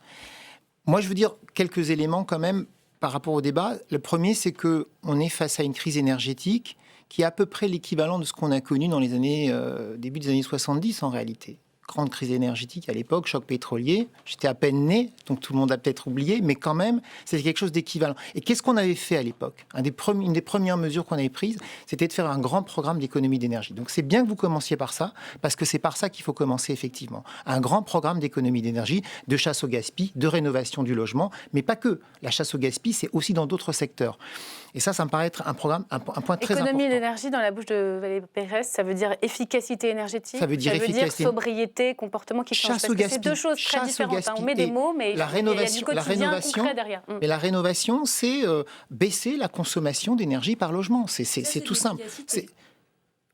Moi, je veux dire quelques éléments quand même par rapport au débat. Le premier, c'est qu'on est face à une crise énergétique qui est à peu près l'équivalent de ce qu'on a connu dans les années, début des années 70 en réalité. Grande crise énergétique à l'époque, choc pétrolier. J'étais à peine né, donc tout le monde a peut-être oublié, mais quand même, c'était quelque chose d'équivalent. Et qu'est-ce qu'on avait fait à l'époque ? Une des premières mesures qu'on avait prises, c'était de faire un grand programme d'économie d'énergie. Donc c'est bien que vous commenciez par ça, parce que c'est par ça qu'il faut commencer effectivement. Un grand programme d'économie d'énergie, de chasse au gaspillage, de rénovation du logement, mais pas que. La chasse au gaspillage, c'est aussi dans d'autres secteurs. Et ça me paraît être un point très important. Économie d'énergie, dans la bouche de Valérie Pécresse, ça veut dire efficacité énergétique, ça veut dire sobriété, comportement qui change. C'est deux choses très différentes. On met des mots, mais il y a du quotidien concret derrière. Mais la rénovation, c'est baisser la consommation d'énergie par logement. C'est tout simple.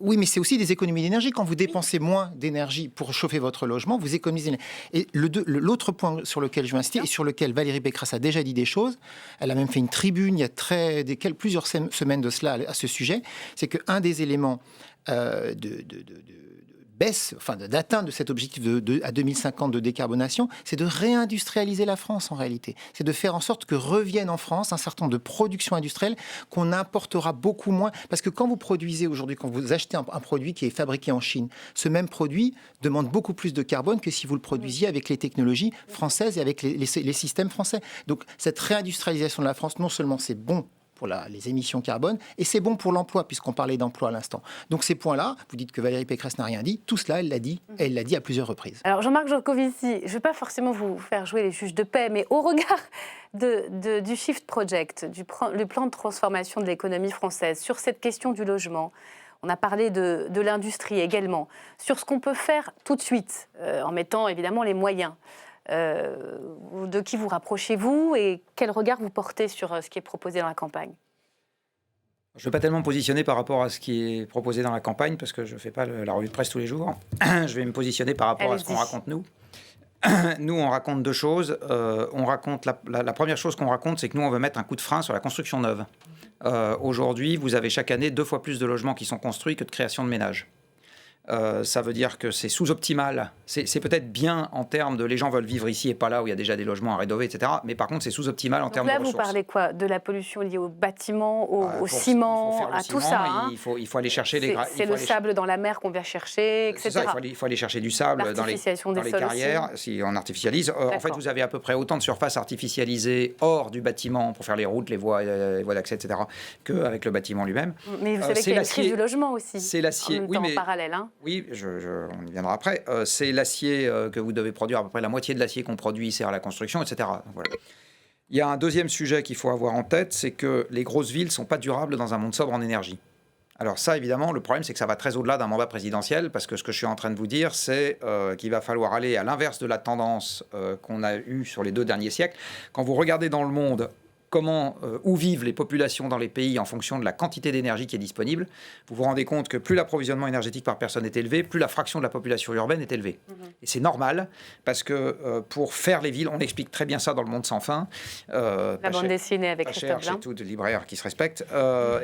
Oui, mais c'est aussi des économies d'énergie. Quand vous dépensez moins d'énergie pour chauffer votre logement, vous économisez. Et l'autre point sur lequel je veux insister, et sur lequel Valérie Pécresse a déjà dit des choses, elle a même fait une tribune il y a plusieurs semaines de cela à ce sujet, c'est qu'un des éléments d'atteinte de cet objectif à 2050 de décarbonation, c'est de réindustrialiser la France en réalité. C'est de faire en sorte que revienne en France un certain nombre de productions industrielles qu'on importera beaucoup moins. Parce que quand vous produisez aujourd'hui, quand vous achetez un produit qui est fabriqué en Chine, ce même produit demande beaucoup plus de carbone que si vous le produisiez avec les technologies françaises et avec les systèmes français. Donc cette réindustrialisation de la France, non seulement c'est bon pour les émissions carbone, et c'est bon pour l'emploi, puisqu'on parlait d'emploi à l'instant. Donc ces points-là, vous dites que Valérie Pécresse n'a rien dit, tout cela, elle l'a dit, et elle l'a dit à plusieurs reprises. Alors Jean-Marc Jancovici, je ne vais pas forcément vous faire jouer les juges de paix, mais au regard du Shift Project, le plan de transformation de l'économie française, sur cette question du logement, on a parlé de l'industrie également, sur ce qu'on peut faire tout de suite, en mettant évidemment les moyens. De qui vous rapprochez-vous et quel regard vous portez sur ce qui est proposé dans la campagne ? Je ne vais pas tellement me positionner par rapport à ce qui est proposé dans la campagne, parce que je ne fais pas la revue de presse tous les jours. Je vais me positionner par rapport à ce qu'on raconte nous. Nous, on raconte deux choses. On raconte la première chose qu'on raconte, c'est que nous, on veut mettre un coup de frein sur la construction neuve. Aujourd'hui, vous avez chaque année 2 fois plus de logements qui sont construits que de création de ménages. Ça veut dire que c'est sous-optimal. C'est peut-être bien en termes de les gens veulent vivre ici et pas là où il y a déjà des logements à rénover, etc. Mais par contre, c'est sous-optimal en termes de ressources. Là, vous parlez quoi ? De la pollution liée au bâtiment, au ciment, à tout ça. Il faut aller chercher c'est le sable dans la mer qu'on vient chercher, etc. C'est ça, il faut aller chercher du sable dans les carrières, si on artificialise. En fait, vous avez à peu près autant de surface artificialisée hors du bâtiment pour faire les routes, les voies d'accès, etc., qu'avec le bâtiment lui-même. Mais vous savez qu'il y a une crise du logement aussi. C'est l'acier. En parallèle. Oui, on y viendra après. C'est l'acier que vous devez produire, à peu près la moitié de l'acier qu'on produit sert à la construction, etc. Donc, voilà. Il y a un deuxième sujet qu'il faut avoir en tête, c'est que les grosses villes ne sont pas durables dans un monde sobre en énergie. Alors ça, évidemment, le problème, c'est que ça va très au-delà d'un mandat présidentiel, parce que ce que je suis en train de vous dire, c'est qu'il va falloir aller à l'inverse de la tendance qu'on a eue sur les 2 derniers siècles. Quand vous regardez dans le monde où vivent les populations dans les pays en fonction de la quantité d'énergie qui est disponible, vous vous rendez compte que plus l'approvisionnement énergétique par personne est élevé, plus la fraction de la population urbaine est élevée. Et c'est normal, parce que pour faire les villes, on explique très bien ça dans Le Monde sans fin. La bande dessinée avec Christophe Blain. Chez tout libraire qui se respecte.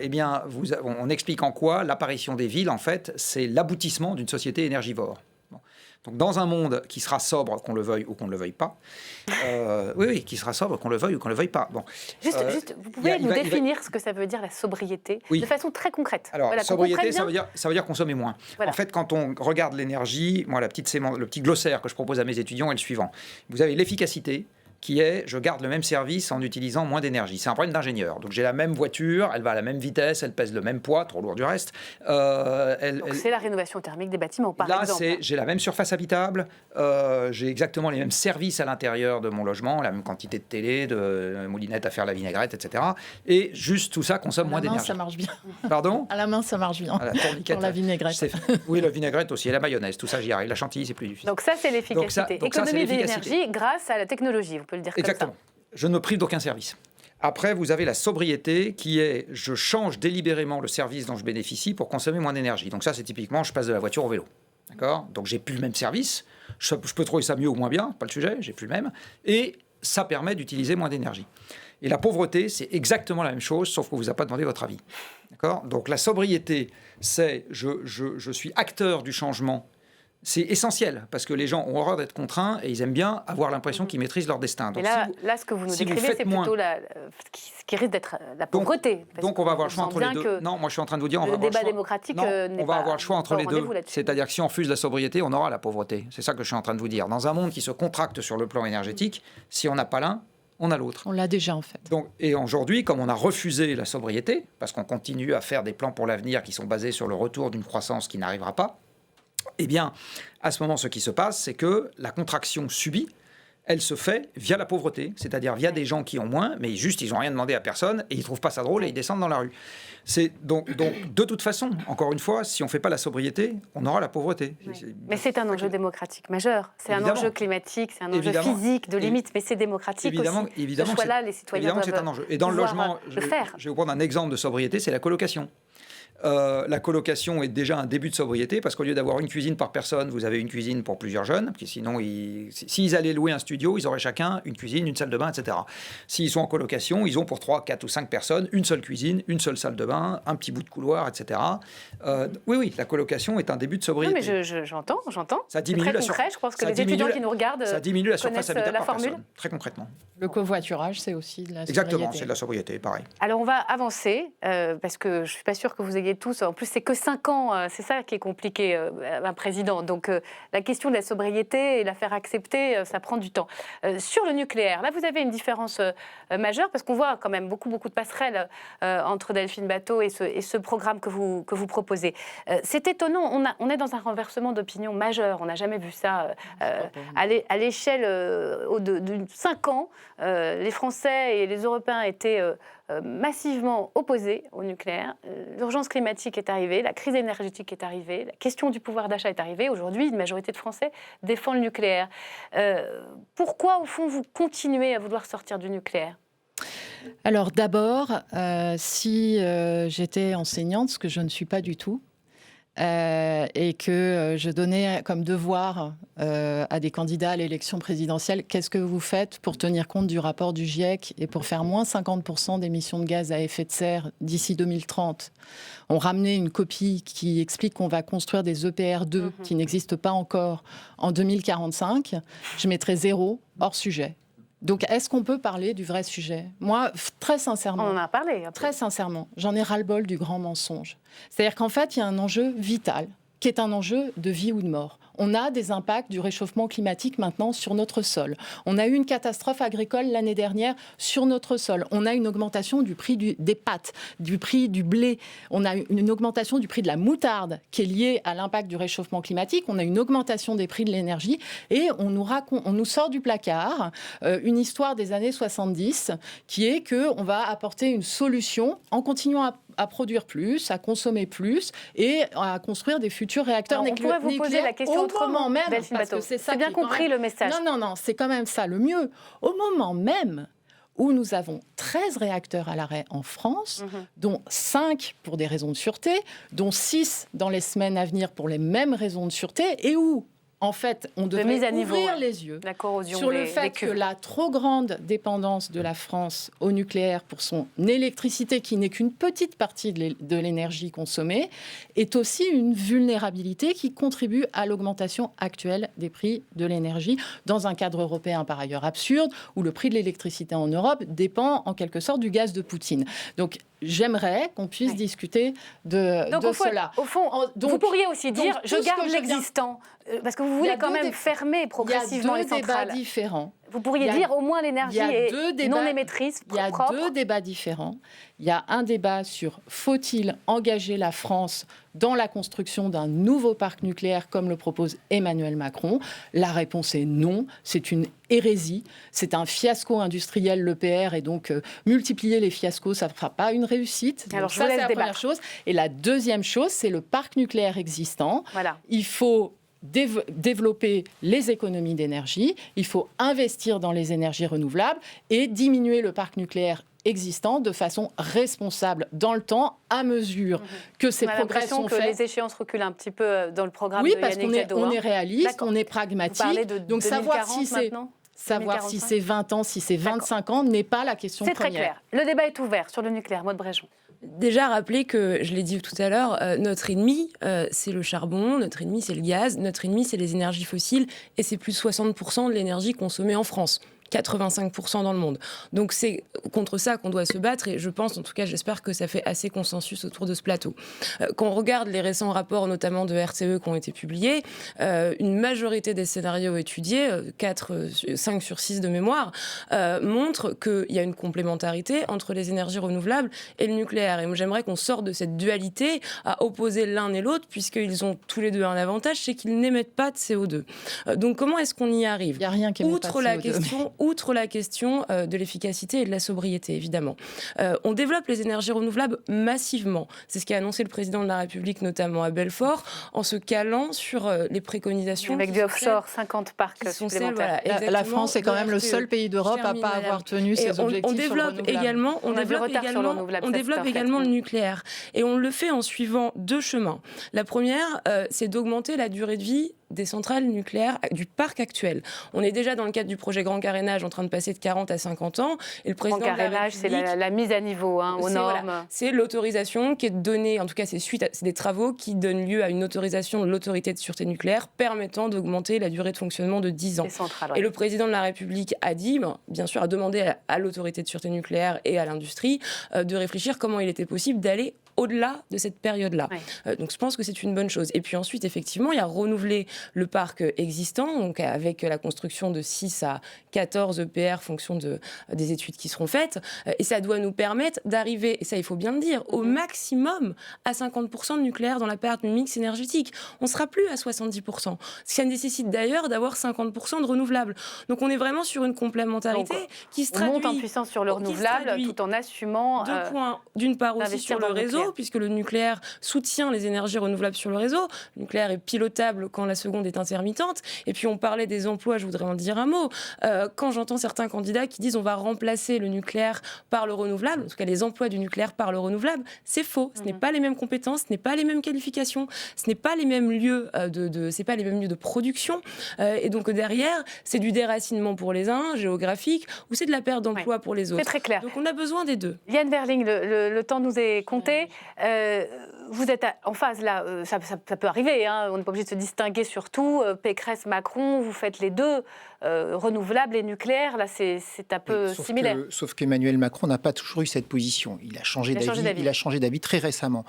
Eh bien, on explique en quoi l'apparition des villes, en fait, c'est l'aboutissement d'une société énergivore. Donc, dans un monde qui sera sobre, qu'on le veuille ou qu'on ne le veuille pas, qui sera sobre, qu'on le veuille ou qu'on ne le veuille pas. Bon, juste vous pouvez nous définir ce que ça veut dire la sobriété, de façon très concrète. Alors, sobriété, ça veut dire consommer moins. Voilà. En fait, quand on regarde l'énergie, moi, le petit glossaire que je propose à mes étudiants est le suivant. Vous avez l'efficacité, qui est je garde le même service en utilisant moins d'énergie. C'est un problème d'ingénieur. Donc j'ai la même voiture, elle va à la même vitesse, elle pèse le même poids, trop lourd du reste. Donc c'est la rénovation thermique des bâtiments, par exemple. Là, j'ai la même surface habitable, j'ai exactement les mêmes services à l'intérieur de mon logement, la même quantité de télé, de moulinette à faire la vinaigrette, etc. Et juste tout ça consomme moins d'énergie. Ça marche bien. Pardon ? À la main, ça marche bien. À la tourniquette. Pour la vinaigrette. Oui, la vinaigrette aussi, et la mayonnaise, tout ça j'y arrive. La chantilly, c'est plus difficile. Donc ça, c'est l'efficacité. Donc ça, Économie d'énergie grâce à la technologie, vous pouvez le dire Exactement. comme ça. Je ne me prive d'aucun service. Après, vous avez la sobriété qui est je change délibérément le service dont je bénéficie pour consommer moins d'énergie. Donc ça, c'est typiquement, je passe de la voiture au vélo. D'accord ? Donc j'ai plus le même service. Je peux trouver ça mieux ou moins bien, pas le sujet, j'ai plus le même. Et ça permet d'utiliser moins d'énergie. Et la pauvreté, c'est exactement la même chose, sauf qu'on ne vous a pas demandé votre avis. D'accord ? Donc la sobriété, c'est je suis acteur du changement. C'est essentiel, parce que les gens ont horreur d'être contraints et ils aiment bien avoir l'impression qu'ils maîtrisent leur destin. Donc, et là, ce que vous nous décrivez, c'est plutôt ce qui risque d'être la pauvreté. Donc on va avoir le choix entre les deux. Non, moi je suis en train de vous dire, on va avoir le choix. Le débat démocratique on va avoir le choix entre les deux. C'est-à-dire que si on refuse la sobriété, on aura la pauvreté. C'est ça que je suis en train de vous dire. Dans un monde qui se contracte sur le plan énergétique, si on n'a pas l'un, on a l'autre. On l'a déjà en fait. Donc, et aujourd'hui, comme on a refusé la sobriété, parce qu'on continue à faire des plans pour l'avenir qui sont basés sur le retour d'une croissance qui n'arrivera pas, eh bien, à ce moment, ce qui se passe, c'est que la contraction subie, elle se fait via la pauvreté, c'est-à-dire via des gens qui ont moins, mais juste, ils n'ont rien demandé à personne et ils ne trouvent pas ça drôle et ils descendent dans la rue. Donc, de toute façon, encore une fois, si on ne fait pas la sobriété, on aura la pauvreté. Oui. Mais c'est un enjeu démocratique majeur. C'est un enjeu climatique, c'est un enjeu physique, de limite, mais c'est démocratique aussi. Évidemment, ce choix-là, les citoyens doivent c'est un enjeu. Et dans le logement, je vais vous prendre un exemple de sobriété, c'est la colocation. La colocation est déjà un début de sobriété parce qu'au lieu d'avoir une cuisine par personne, vous avez une cuisine pour plusieurs jeunes. Parce que sinon, s'ils allaient louer un studio, ils auraient chacun une cuisine, une salle de bain, etc. S'ils sont en colocation, ils ont pour 3, 4 ou 5 personnes une seule cuisine, une seule salle de bain, un petit bout de couloir, etc. Oui, la colocation est un début de sobriété. Non, mais j'entends. Ça diminue très concret, je pense que les étudiants qui nous regardent ça diminue la surface habitable la par formule. personne, très concrètement. Le covoiturage, c'est aussi de la sobriété. Exactement, c'est de la sobriété, pareil. Alors, on va avancer, parce que je ne suis pas sûre que vous ayez tous... En plus, c'est que 5 ans, c'est ça qui est compliqué, un président. Donc, la question de la sobriété et la faire accepter, ça prend du temps. Sur le nucléaire, là, vous avez une différence majeure, parce qu'on voit quand même beaucoup de passerelles entre Delphine Batho et ce programme que vous proposez. C'est étonnant, on est dans un renversement d'opinion majeur. On n'a jamais vu ça à l'échelle de 5 ans. Les Français et les Européens étaient massivement opposés au nucléaire. L'urgence climatique est arrivée, la crise énergétique est arrivée, la question du pouvoir d'achat est arrivée. Aujourd'hui, une majorité de Français défend le nucléaire. Pourquoi, au fond, vous continuez à vouloir sortir du nucléaire ? Alors d'abord, si j'étais enseignante, ce que je ne suis pas du tout, et que je donnais comme devoir à des candidats à l'élection présidentielle, qu'est-ce que vous faites pour tenir compte du rapport du GIEC et pour faire moins 50% d'émissions de gaz à effet de serre d'ici 2030 ? On ramenait une copie qui explique qu'on va construire des EPR2 qui n'existent pas encore en 2045. Je mettrais 0 hors sujet. Donc, est-ce qu'on peut parler du vrai sujet ? Moi, très sincèrement... On en a parlé. Très sincèrement, j'en ai ras-le-bol du grand mensonge. C'est-à-dire qu'en fait, il y a un enjeu vital, qui est un enjeu de vie ou de mort. On a des impacts du réchauffement climatique maintenant sur notre sol. On a eu une catastrophe agricole l'année dernière sur notre sol. On a une augmentation du prix des pâtes, du prix du blé. On a une augmentation du prix de la moutarde qui est liée à l'impact du réchauffement climatique. On a une augmentation des prix de l'énergie. Et on nous sort du placard une histoire des années 70 qui est qu'on va apporter une solution en continuant à produire plus, à consommer plus et à construire des futurs réacteurs nucléaires. On pourrait vous poser la question autrement, même, parce que c'est bien compris le message. Non, c'est quand même ça le mieux. Au moment même où nous avons 13 réacteurs à l'arrêt en France, dont 5 pour des raisons de sûreté, dont 6 dans les semaines à venir pour les mêmes raisons de sûreté, et où en fait, on devrait ouvrir les yeux sur le fait que la trop grande dépendance de la France au nucléaire pour son électricité, qui n'est qu'une petite partie de l'énergie consommée, est aussi une vulnérabilité qui contribue à l'augmentation actuelle des prix de l'énergie, dans un cadre européen par ailleurs absurde, où le prix de l'électricité en Europe dépend en quelque sorte du gaz de Poutine. Donc, j'aimerais qu'on puisse discuter de cela. Au fond, vous pourriez aussi dire, je garde l'existant. Parce que vous voulez quand même fermer progressivement les centrales. Il y a deux débats différents. Vous pourriez dire au moins l'énergie est non émettrice, propre. Il y a deux débats différents. Il y a un débat sur faut-il engager la France dans la construction d'un nouveau parc nucléaire comme le propose Emmanuel Macron. La réponse est non. C'est une hérésie. C'est un fiasco industriel, l'EPR, et donc multiplier les fiascos, ça ne fera pas une réussite. Alors, ça, c'est la première chose. Et la deuxième chose, c'est le parc nucléaire existant. Voilà. Il faut développer les économies d'énergie, il faut investir dans les énergies renouvelables et diminuer le parc nucléaire existant de façon responsable dans le temps, à mesure que ces progrès sont faits. Que les échéances reculent un petit peu dans le programme de Yannick Jadot. Oui, parce qu'on est réaliste, on est pragmatique. Vous parlez de donc 2040 maintenant. Savoir si c'est 20 ans, si c'est 25 ans n'est pas la question première. C'est très clair. Le débat est ouvert sur le nucléaire. Maud Bréjon. Déjà rappeler que, je l'ai dit tout à l'heure, notre ennemi, c'est le charbon, notre ennemi, c'est le gaz, notre ennemi, c'est les énergies fossiles, et c'est plus de 60% de l'énergie consommée en France. 85% dans le monde. Donc c'est contre ça qu'on doit se battre et je pense, en tout cas j'espère que ça fait assez consensus autour de ce plateau. Quand on regarde les récents rapports notamment de RTE qui ont été publiés, une majorité des scénarios étudiés, 5 sur 6 de mémoire, montrent qu'il y a une complémentarité entre les énergies renouvelables et le nucléaire. Et moi j'aimerais qu'on sorte de cette dualité à opposer l'un et l'autre puisqu'ils ont tous les deux un avantage, c'est qu'ils n'émettent pas de CO2. Donc comment est-ce qu'on y arrive ? Il n'y a rien qui émet pas de CO2. Outre la question de l'efficacité et de la sobriété, évidemment. On développe les énergies renouvelables massivement. C'est ce qu'a annoncé le président de la République, notamment à Belfort, en se calant sur les préconisations. Avec du offshore, 50 parcs supplémentaires. Voilà, la France est quand même le seul pays d'Europe à ne pas avoir tenu ses objectifs on développe également, on développe également le nucléaire. Et on le fait en suivant deux chemins. La première, c'est d'augmenter la durée de vie des centrales nucléaires du parc actuel. On est déjà dans le cadre du projet Grand Carénage en train de passer de 40 à 50 ans. Et le président Grand Carénage, c'est la mise à niveau aux normes. Voilà, c'est l'autorisation qui est donnée, en tout cas c'est des travaux qui donnent lieu à une autorisation de l'autorité de sûreté nucléaire permettant d'augmenter la durée de fonctionnement de 10 ans. Et le président de la République a dit, bien sûr, a demandé à l'autorité de sûreté nucléaire et à l'industrie de réfléchir comment il était possible d'aller au-delà de cette période-là. Ouais. Donc je pense que c'est une bonne chose. Et puis ensuite, effectivement, il y a renouveler le parc existant, donc avec la construction de 6 à 14 EPR, fonction des études qui seront faites. Et ça doit nous permettre d'arriver, et ça il faut bien le dire, au maximum à 50% de nucléaire dans la part du mix énergétique. On ne sera plus à 70%. Ça nécessite d'ailleurs d'avoir 50% de renouvelables. Donc on est vraiment sur une complémentarité qui se traduit... On monte en puissance sur le renouvelable tout en assumant... Deux points. D'une part aussi sur le réseau, puisque le nucléaire soutient les énergies renouvelables sur le réseau. Le nucléaire est pilotable quand la seconde est intermittente. Et puis on parlait des emplois, je voudrais en dire un mot. Quand j'entends certains candidats qui disent on va remplacer le nucléaire par le renouvelable, en tout cas les emplois du nucléaire par le renouvelable, c'est faux. Ce n'est pas les mêmes compétences, ce n'est pas les mêmes qualifications, ce n'est pas les mêmes lieux c'est pas les mêmes lieux de production. Et donc derrière, c'est du déracinement pour les uns, géographique, ou c'est de la perte d'emploi pour les autres. C'est très clair. Donc on a besoin des deux. Liane Verling, le temps nous est compté. Vous êtes en phase là, ça peut arriver, hein, on n'est pas obligé de se distinguer sur tout. Pécresse, Macron, vous faites les deux, renouvelables et nucléaires, là c'est un peu similaire. Sauf qu'Emmanuel Macron n'a pas toujours eu cette position. Il a changé d'avis très récemment.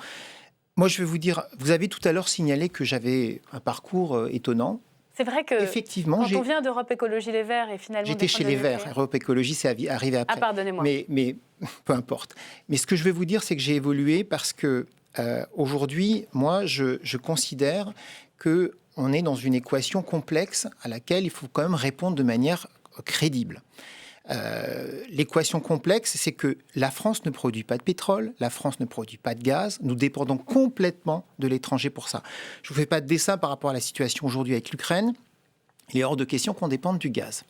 Moi je vais vous dire, vous avez tout à l'heure signalé que j'avais un parcours étonnant. C'est vrai que effectivement, quand on vient d'Europe Écologie Les Verts et finalement... J'étais chez Les Verts, Europe Écologie, c'est arrivé après. Ah, pardonnez-moi. Mais peu importe. Mais ce que je vais vous dire, c'est que j'ai évolué parce que aujourd'hui, moi, je considère qu'on est dans une équation complexe à laquelle il faut quand même répondre de manière crédible. L'équation complexe, c'est que la France ne produit pas de pétrole, la France ne produit pas de gaz, nous dépendons complètement de l'étranger pour ça. Je ne vous fais pas de dessin par rapport à la situation aujourd'hui avec l'Ukraine, il est hors de question qu'on dépende du gaz.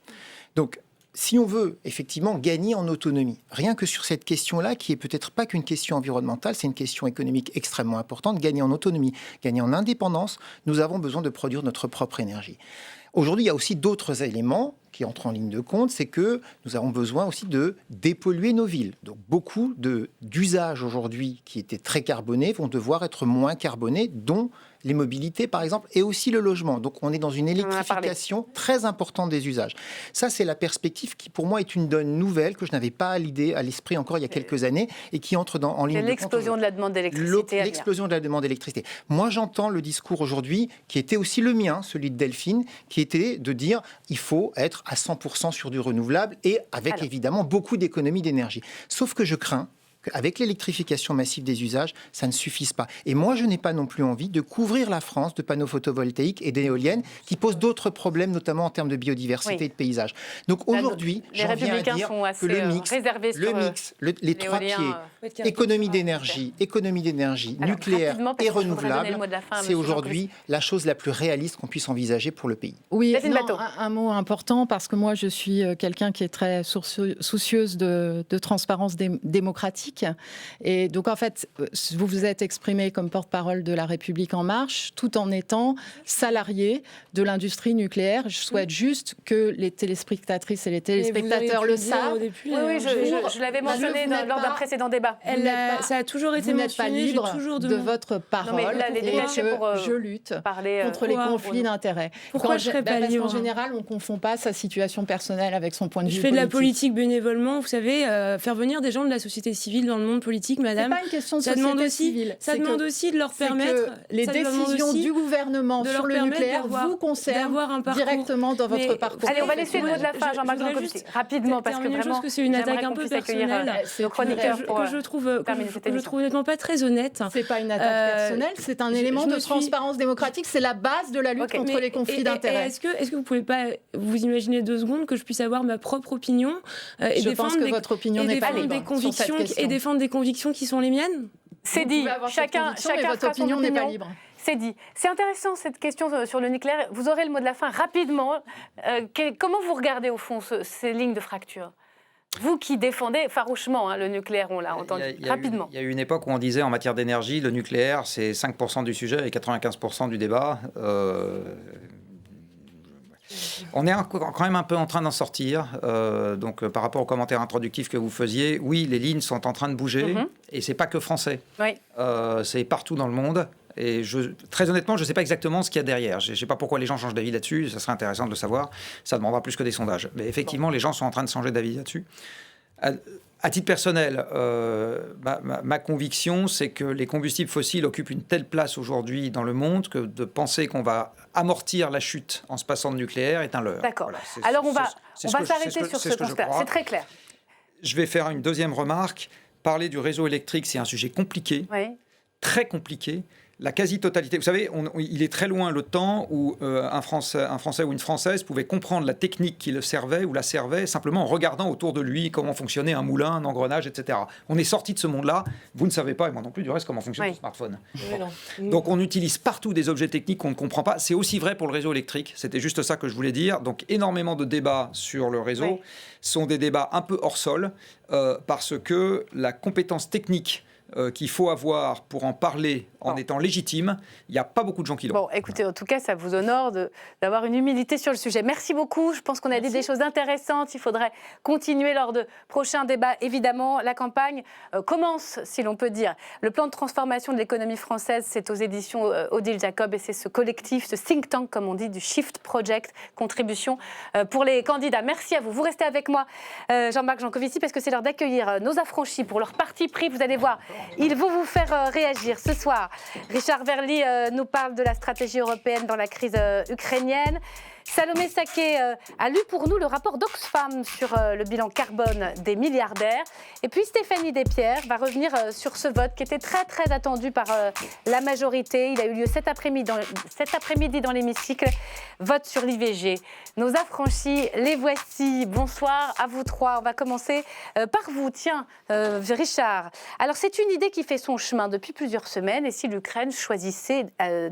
Donc, si on veut effectivement gagner en autonomie, rien que sur cette question-là, qui est peut-être pas qu'une question environnementale, c'est une question économique extrêmement importante, gagner en autonomie, gagner en indépendance, nous avons besoin de produire notre propre énergie. Aujourd'hui, il y a aussi d'autres éléments qui entrent en ligne de compte, c'est que nous avons besoin aussi de dépolluer nos villes. Donc beaucoup d'usages aujourd'hui qui étaient très carbonés vont devoir être moins carbonés, dont les mobilités par exemple, et aussi le logement. Donc on est dans une électrification très importante des usages. Ça, c'est la perspective qui pour moi est une donne nouvelle que je n'avais pas à l'esprit encore il y a quelques années et qui entre en ligne de compte. L'explosion de la demande d'électricité. L'explosion de la demande d'électricité. Moi, j'entends le discours aujourd'hui, qui était aussi le mien, celui de Delphine, qui était de dire il faut être à 100% sur du renouvelable et avec évidemment beaucoup d'économies d'énergie. Sauf que je crains qu'avec l'électrification massive des usages, ça ne suffise pas. Et moi, je n'ai pas non plus envie de couvrir la France de panneaux photovoltaïques et d'éoliennes qui posent d'autres problèmes, notamment en termes de biodiversité et de paysage. Donc aujourd'hui, j'en viens à dire que le mix, les trois pieds, économie d'énergie, nucléaire et renouvelable, c'est aujourd'hui la chose la plus réaliste qu'on puisse envisager pour le pays. Oui, un mot important, parce que moi, je suis quelqu'un qui est très soucieuse de transparence démocratique. Et donc, en fait, vous vous êtes exprimé comme porte-parole de La République En Marche, tout en étant salarié de l'industrie nucléaire. Je souhaite juste que les téléspectatrices et les téléspectateurs le savent. Oui, je l'avais mentionné lors d'un précédent débat. Ça a toujours été mentionné. Vous n'êtes pas libre de votre parole. Non, mais là, je lutte contre les conflits d'intérêts. Pourquoi je serais pas libre ? Parce qu'en général, on ne confond pas sa situation personnelle avec son point de vue politique. Je fais de la politique bénévolement. Vous savez, faire venir des gens de la société civile dans le monde politique, madame. C'est pas une question de société civile. Ça demande aussi de leur permettre. Les décisions du gouvernement sur le nucléaire vous concernent directement dans votre parcours. Allez, on va laisser le mot de la fin, Jean-Marc Jancovici, rapidement, parce que vraiment, que c'est une attaque un peu personnelle, que je trouve honnêtement pas très honnête. C'est pas une attaque personnelle, c'est un élément de transparence démocratique. C'est la base de la lutte contre les conflits d'intérêts. Est-ce que vous pouvez pas vous imaginer 2 secondes que je puisse avoir ma propre opinion et défendre votre opinion n'est pas libre sur cette question. Et défendre des convictions qui sont les miennes. C'est dit. Chacun votre opinion n'est pas libre. C'est dit. C'est intéressant cette question sur le nucléaire. Vous aurez le mot de la fin rapidement. Comment vous regardez au fond ces lignes de fracture ? Vous qui défendez farouchement le nucléaire, on l'a entendu rapidement. Il y a eu une époque où on disait en matière d'énergie, le nucléaire c'est 5% du sujet et 95% du débat. On est quand même un peu en train d'en sortir. Donc, par rapport aux commentaires introductifs que vous faisiez, oui, les lignes sont en train de bouger. Et c'est pas que français. C'est partout dans le monde. Et très honnêtement, je ne sais pas exactement ce qu'il y a derrière. Je ne sais pas pourquoi les gens changent d'avis là-dessus. Ça serait intéressant de le savoir. Ça demandera plus que des sondages. Mais effectivement, les gens sont en train de changer d'avis là-dessus. À titre personnel, ma conviction, c'est que les combustibles fossiles occupent une telle place aujourd'hui dans le monde que de penser qu'on va amortir la chute en se passant de nucléaire est un leurre. D'accord. Voilà, alors on va s'arrêter sur ce constat. C'est très clair. Je vais faire une deuxième remarque. Parler du réseau électrique, c'est un sujet compliqué, très compliqué. La quasi-totalité, vous savez, il est très loin le temps où un Français ou une Française pouvait comprendre la technique qui le servait ou la servait simplement en regardant autour de lui comment fonctionnait un moulin, un engrenage, etc. On est sorti de ce monde-là. Vous ne savez pas, et moi non plus, du reste, comment fonctionne le smartphone. Donc on utilise partout des objets techniques qu'on ne comprend pas. C'est aussi vrai pour le réseau électrique. C'était juste ça que je voulais dire. Donc énormément de débats sur le réseau sont des débats un peu hors sol parce que la compétence technique qu'il faut avoir pour en parler en étant légitime, il n'y a pas beaucoup de gens qui l'ont. Bon, écoutez, en tout cas, ça vous honore d'avoir une humilité sur le sujet. Merci beaucoup. Je pense qu'on a dit des choses intéressantes. Il faudrait continuer lors de prochains débats. Évidemment, la campagne commence, si l'on peut dire. Le plan de transformation de l'économie française, c'est aux éditions Odile Jacob et c'est ce collectif, ce think tank, comme on dit, du Shift Project, contribution pour les candidats. Merci à vous. Vous restez avec moi, Jean-Marc Jancovici, parce que c'est l'heure d'accueillir nos affranchis pour leur parti pris. Vous allez voir, ils vont vous faire réagir ce soir. Richard Verly nous parle de la stratégie européenne dans la crise ukrainienne. Salomé Saké a lu pour nous le rapport d'Oxfam sur le bilan carbone des milliardaires. Et puis Stéphanie Despierres va revenir sur ce vote qui était très très attendu par la majorité. Il a eu lieu cet après-midi dans l'hémicycle. Vote sur l'IVG. Nos affranchis, les voici. Bonsoir à vous trois. On va commencer par vous. Tiens, Richard. Alors c'est une idée qui fait son chemin depuis plusieurs semaines. Et si l'Ukraine choisissait de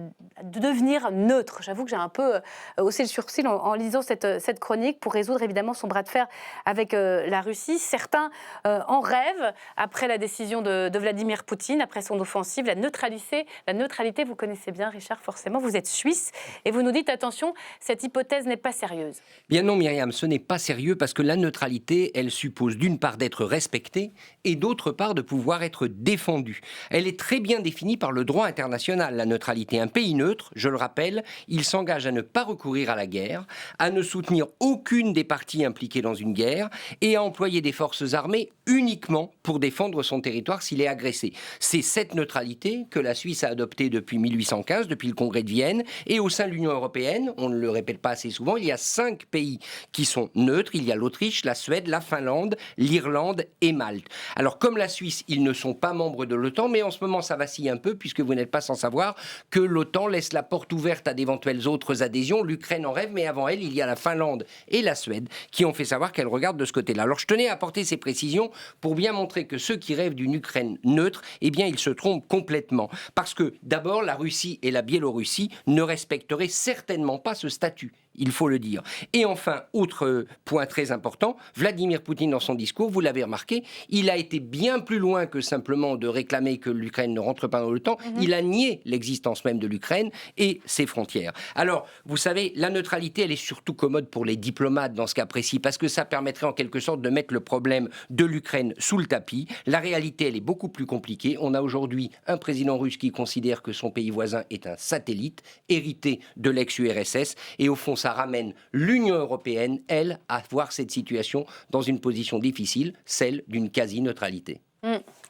devenir neutre, j'avoue que j'ai un peu haussé le sourcil en lisant cette chronique pour résoudre évidemment son bras de fer avec la Russie. Certains en rêvent après la décision de Vladimir Poutine, après son offensive. La neutralité, vous connaissez bien Richard, forcément, vous êtes suisse et vous nous dites attention, cette hypothèse n'est pas sérieuse. Bien non Myriam, ce n'est pas sérieux parce que la neutralité, elle suppose d'une part d'être respectée et d'autre part de pouvoir être défendue. Elle est très bien définie par le droit international, la neutralité. Un pays neutre, je le rappelle, il s'engage à ne pas recourir à la guerre, à ne soutenir aucune des parties impliquées dans une guerre et à employer des forces armées uniquement pour défendre son territoire s'il est agressé. C'est cette neutralité que la Suisse a adoptée depuis 1815, depuis le Congrès de Vienne, et au sein de l'Union européenne, on ne le répète pas assez souvent, il y a 5 pays qui sont neutres. Il y a l'Autriche, la Suède, la Finlande, l'Irlande et Malte. Alors, comme la Suisse, ils ne sont pas membres de l'OTAN, mais en ce moment, ça vacille un peu, puisque vous n'êtes pas sans savoir que l'OTAN laisse la porte ouverte à d'éventuelles autres adhésions. L'Ukraine en rêve, mais avant elle, il y a la Finlande et la Suède qui ont fait savoir qu'elles regardent de ce côté-là. Alors, je tenais à apporter ces précisions pour bien montrer que ceux qui rêvent d'une Ukraine neutre, eh bien, ils se trompent complètement. Parce que, d'abord, la Russie et la Biélorussie ne respecteraient certainement pas ce statut. Il faut le dire. Et enfin, autre point très important, Vladimir Poutine, dans son discours, vous l'avez remarqué, il a été bien plus loin que simplement de réclamer que l'Ukraine ne rentre pas dans l'OTAN. Il a nié l'existence même de l'Ukraine et ses frontières. Alors, vous savez, la neutralité, elle est surtout commode pour les diplomates dans ce cas précis, parce que ça permettrait en quelque sorte de mettre le problème de l'Ukraine sous le tapis. La réalité, elle est beaucoup plus compliquée. On a aujourd'hui un président russe qui considère que son pays voisin est un satellite, hérité de l'ex-URSS, et au fond, ça ramène l'Union européenne, elle, à voir cette situation dans une position difficile, celle d'une quasi-neutralité.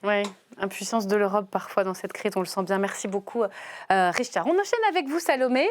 Oui, impuissance de l'Europe parfois dans cette crise, on le sent bien. Merci beaucoup, Richard. On enchaîne avec vous, Salomé.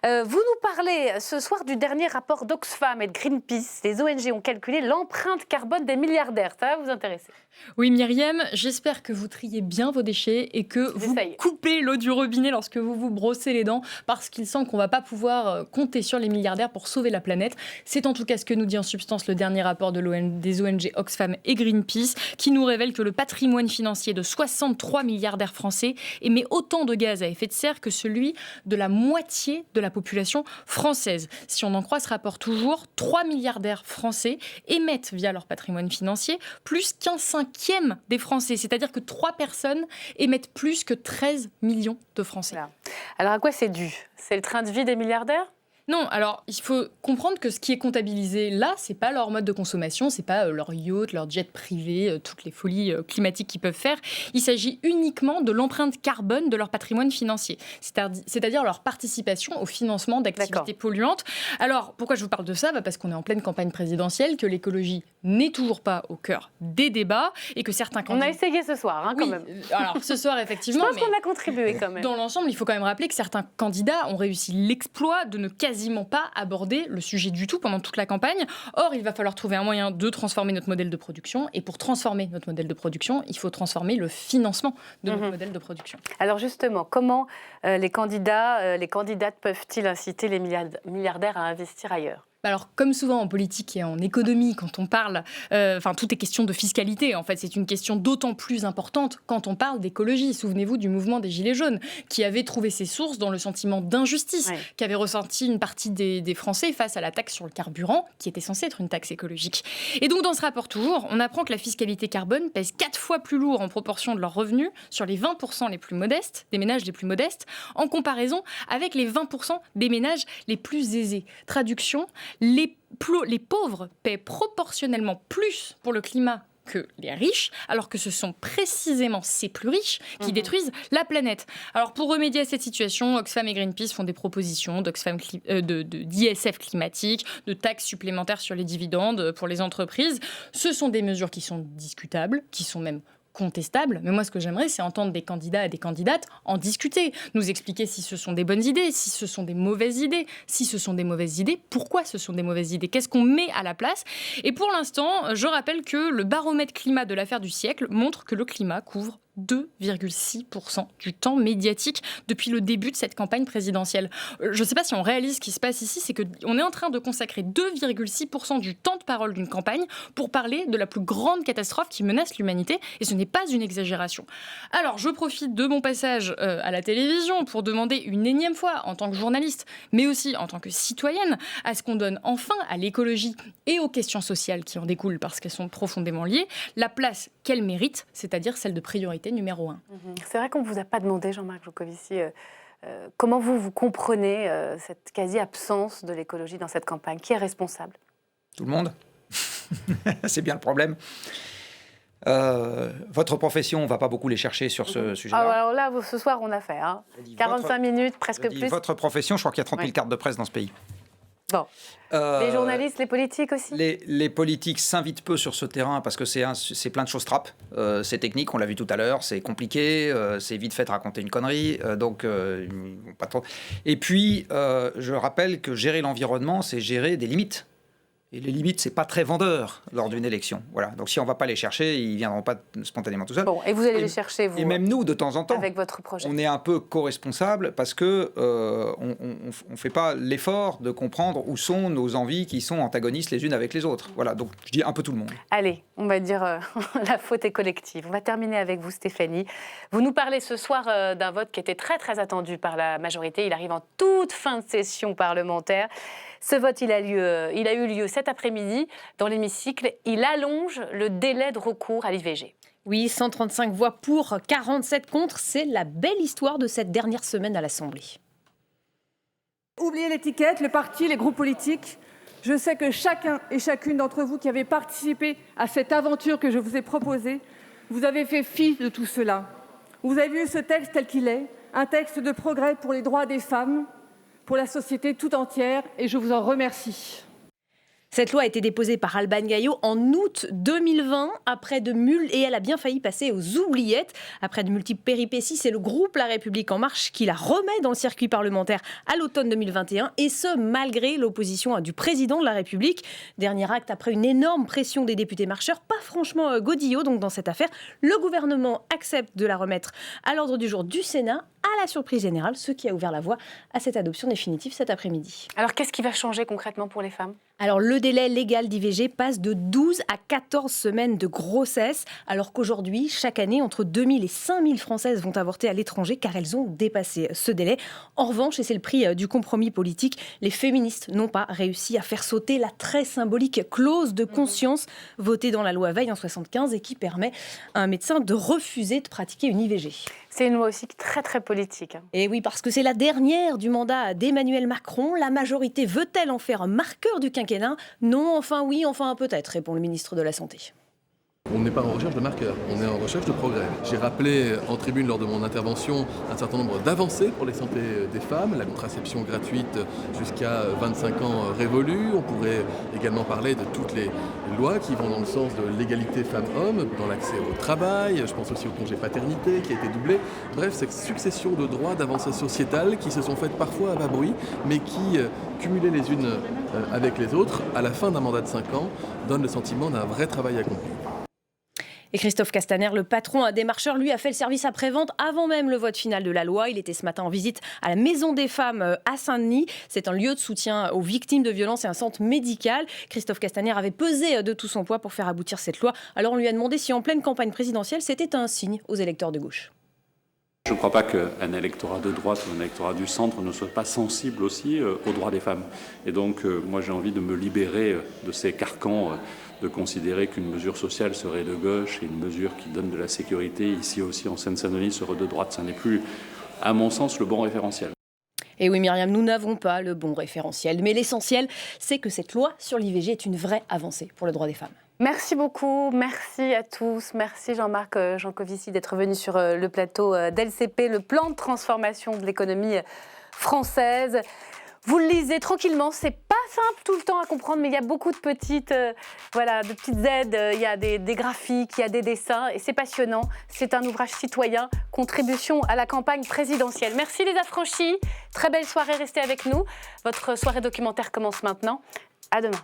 Vous nous parlez ce soir du dernier rapport d'Oxfam et de Greenpeace. Les ONG ont calculé l'empreinte carbone des milliardaires. Ça va vous intéresser? Oui, Myriam, j'espère que vous triez bien vos déchets et que vous coupez l'eau du robinet lorsque vous vous brossez les dents, parce qu'il semble qu'on ne va pas pouvoir compter sur les milliardaires pour sauver la planète. C'est en tout cas ce que nous dit en substance le dernier rapport des ONG Oxfam et Greenpeace, qui nous révèle que le patrimoine financier de 63 milliardaires français émet autant de gaz à effet de serre que celui de la moitié de la population française. Si on en croit ce rapport toujours, 3 milliardaires français émettent via leur patrimoine financier plus qu'un cinquième des Français. C'est-à-dire que 3 personnes émettent plus que 13 millions de Français. Voilà. Alors à quoi c'est dû? C'est le train de vie des milliardaires? Non, alors il faut comprendre que ce qui est comptabilisé là, c'est pas leur mode de consommation, c'est pas leur yacht, leur jet privé, toutes les folies climatiques qu'ils peuvent faire. Il s'agit uniquement de l'empreinte carbone de leur patrimoine financier, c'est-à-dire leur participation au financement d'activités polluantes. Alors pourquoi je vous parle de ça? Parce qu'on est en pleine campagne présidentielle, que l'écologie n'est toujours pas au cœur des débats et que certains candidats... On a essayé ce soir, quand même. Alors ce soir, effectivement. Je pense qu'on a contribué quand même. Dans l'ensemble, il faut quand même rappeler que certains candidats ont réussi l'exploit de ne quasiment pas aborder le sujet du tout pendant toute la campagne. Or, il va falloir trouver un moyen de transformer notre modèle de production. Et pour transformer notre modèle de production, il faut transformer le financement de notre modèle de production. Alors justement, comment les candidates peuvent-ils inciter les milliardaires à investir ailleurs? Alors, comme souvent en politique et en économie, quand on parle, tout est question de fiscalité. En fait, c'est une question d'autant plus importante quand on parle d'écologie. Souvenez-vous du mouvement des Gilets jaunes, qui avait trouvé ses sources dans le sentiment d'injustice qu'avait ressenti une partie des Français face à la taxe sur le carburant, qui était censée être une taxe écologique. Et donc, dans ce rapport toujours, on apprend que la fiscalité carbone pèse 4 fois plus lourd en proportion de leurs revenus sur les 20% les plus modestes, des ménages les plus modestes, en comparaison avec les 20% des ménages les plus aisés. Traduction, les pauvres paient proportionnellement plus pour le climat que les riches, alors que ce sont précisément ces plus riches qui détruisent la planète. Alors pour remédier à cette situation, Oxfam et Greenpeace font des propositions d'ISF climatique, de taxes supplémentaires sur les dividendes pour les entreprises. Ce sont des mesures qui sont discutables, qui sont même contestable, mais moi ce que j'aimerais c'est entendre des candidats et des candidates en discuter, nous expliquer si ce sont des bonnes idées, si ce sont des mauvaises idées, si ce sont des mauvaises idées, pourquoi ce sont des mauvaises idées, qu'est-ce qu'on met à la place. Et pour l'instant, je rappelle que le baromètre climat de l'affaire du siècle montre que le climat couvre 2,6% du temps médiatique depuis le début de cette campagne présidentielle. Je ne sais pas si on réalise ce qui se passe ici, c'est qu'on est en train de consacrer 2,6% du temps de parole d'une campagne pour parler de la plus grande catastrophe qui menace l'humanité, et ce n'est pas une exagération. Alors, je profite de mon passage à la télévision pour demander une énième fois, en tant que journaliste, mais aussi en tant que citoyenne, à ce qu'on donne enfin à l'écologie et aux questions sociales qui en découlent, parce qu'elles sont profondément liées, la place qu'elles méritent, c'est-à-dire celle de priorité numéro 1. C'est vrai qu'on ne vous a pas demandé, Jean-Marc Jancovici, comment vous comprenez cette quasi-absence de l'écologie dans cette campagne? Qui est responsable? Tout le monde. C'est bien le problème. Votre profession, on ne va pas beaucoup les chercher sur ce sujet-là. Alors là, ce soir, on a fait 45 minutes, presque plus. Votre profession, je crois qu'il y a 30 000 cartes de presse dans ce pays. Bon. Les journalistes, les politiques aussi. Les politiques s'invitent peu sur ce terrain parce que c'est plein de choses trappes. C'est technique, on l'a vu tout à l'heure, c'est compliqué, c'est vite fait de raconter une connerie, donc pas trop. Et puis, je rappelle que gérer l'environnement, c'est gérer des limites. Et les limites, c'est pas très vendeur lors d'une élection. Voilà. Donc si on va pas les chercher, ils viendront pas spontanément tout seuls. Bon, et vous allez les chercher, vous. Et même nous, de temps en temps, avec votre projet. On est un peu co-responsable parce que on fait pas l'effort de comprendre où sont nos envies qui sont antagonistes les unes avec les autres. Voilà. Donc je dis un peu tout le monde. Allez, on va dire la faute est collective. On va terminer avec vous, Stéphanie. Vous nous parlez ce soir d'un vote qui était très très attendu par la majorité. Il arrive en toute fin de session parlementaire. Ce vote, il a eu lieu cet après-midi dans l'hémicycle. Il allonge le délai de recours à l'IVG. Oui, 135 voix pour, 47 contre. C'est la belle histoire de cette dernière semaine à l'Assemblée. Oubliez l'étiquette, le parti, les groupes politiques. Je sais que chacun et chacune d'entre vous qui avez participé à cette aventure que je vous ai proposée, vous avez fait fi de tout cela. Vous avez vu ce texte tel qu'il est, un texte de progrès pour les droits des femmes, pour la société tout entière, et je vous en remercie. Cette loi a été déposée par Alban Gaillot en août 2020, et elle a bien failli passer aux oubliettes. Après de multiples péripéties, c'est le groupe La République En Marche qui la remet dans le circuit parlementaire à l'automne 2021, et ce, malgré l'opposition du président de la République. Dernier acte après une énorme pression des députés marcheurs, pas franchement godillots donc dans cette affaire. Le gouvernement accepte de la remettre à l'ordre du jour du Sénat, à la surprise générale, ce qui a ouvert la voie à cette adoption définitive cet après-midi. Alors qu'est-ce qui va changer concrètement pour les femmes ? Alors le délai légal d'IVG passe de 12 à 14 semaines de grossesse, alors qu'aujourd'hui, chaque année, entre 2000 et 5000 Françaises vont avorter à l'étranger car elles ont dépassé ce délai. En revanche, et c'est le prix du compromis politique, les féministes n'ont pas réussi à faire sauter la très symbolique clause de conscience votée dans la loi Veil en 1975 et qui permet à un médecin de refuser de pratiquer une IVG. C'est une loi aussi très très politique. Et oui, parce que c'est la dernière du mandat d'Emmanuel Macron. La majorité veut-elle en faire un marqueur du quinquennat ? Non, enfin oui, enfin peut-être, répond le ministre de la Santé. On n'est pas en recherche de marqueurs, on est en recherche de progrès. J'ai rappelé en tribune lors de mon intervention un certain nombre d'avancées pour les santé des femmes, la contraception gratuite jusqu'à 25 ans révolue. On pourrait également parler de toutes les lois qui vont dans le sens de l'égalité femmes-hommes, dans l'accès au travail, je pense aussi au congé paternité qui a été doublé. Bref, cette succession de droits, d'avancées sociétales qui se sont faites parfois à bas bruit, mais qui, cumulées les unes avec les autres, à la fin d'un mandat de 5 ans, donnent le sentiment d'un vrai travail accompli. Et Christophe Castaner, le patron des marcheurs, lui a fait le service après-vente avant même le vote final de la loi. Il était ce matin en visite à la Maison des Femmes à Saint-Denis. C'est un lieu de soutien aux victimes de violences et un centre médical. Christophe Castaner avait pesé de tout son poids pour faire aboutir cette loi. Alors on lui a demandé si en pleine campagne présidentielle, c'était un signe aux électeurs de gauche. Je ne crois pas qu'un électorat de droite ou un électorat du centre ne soit pas sensible aussi aux droits des femmes. Et donc moi j'ai envie de me libérer de ces carcans de considérer qu'une mesure sociale serait de gauche et une mesure qui donne de la sécurité, ici aussi en Seine-Saint-Denis, serait de droite. Ça n'est plus, à mon sens, le bon référentiel. Et oui, Myriam, nous n'avons pas le bon référentiel. Mais l'essentiel, c'est que cette loi sur l'IVG est une vraie avancée pour le droit des femmes. Merci beaucoup, merci à tous. Merci Jean-Marc Jancovici d'être venu sur le plateau d'LCP, le plan de transformation de l'économie française. Vous le lisez tranquillement, c'est pas simple tout le temps à comprendre, mais il y a beaucoup de petites aides, il y a des graphiques, il y a des dessins, et c'est passionnant. C'est un ouvrage citoyen, contribution à la campagne présidentielle. Merci les affranchis, très belle soirée, restez avec nous. Votre soirée documentaire commence maintenant. À demain.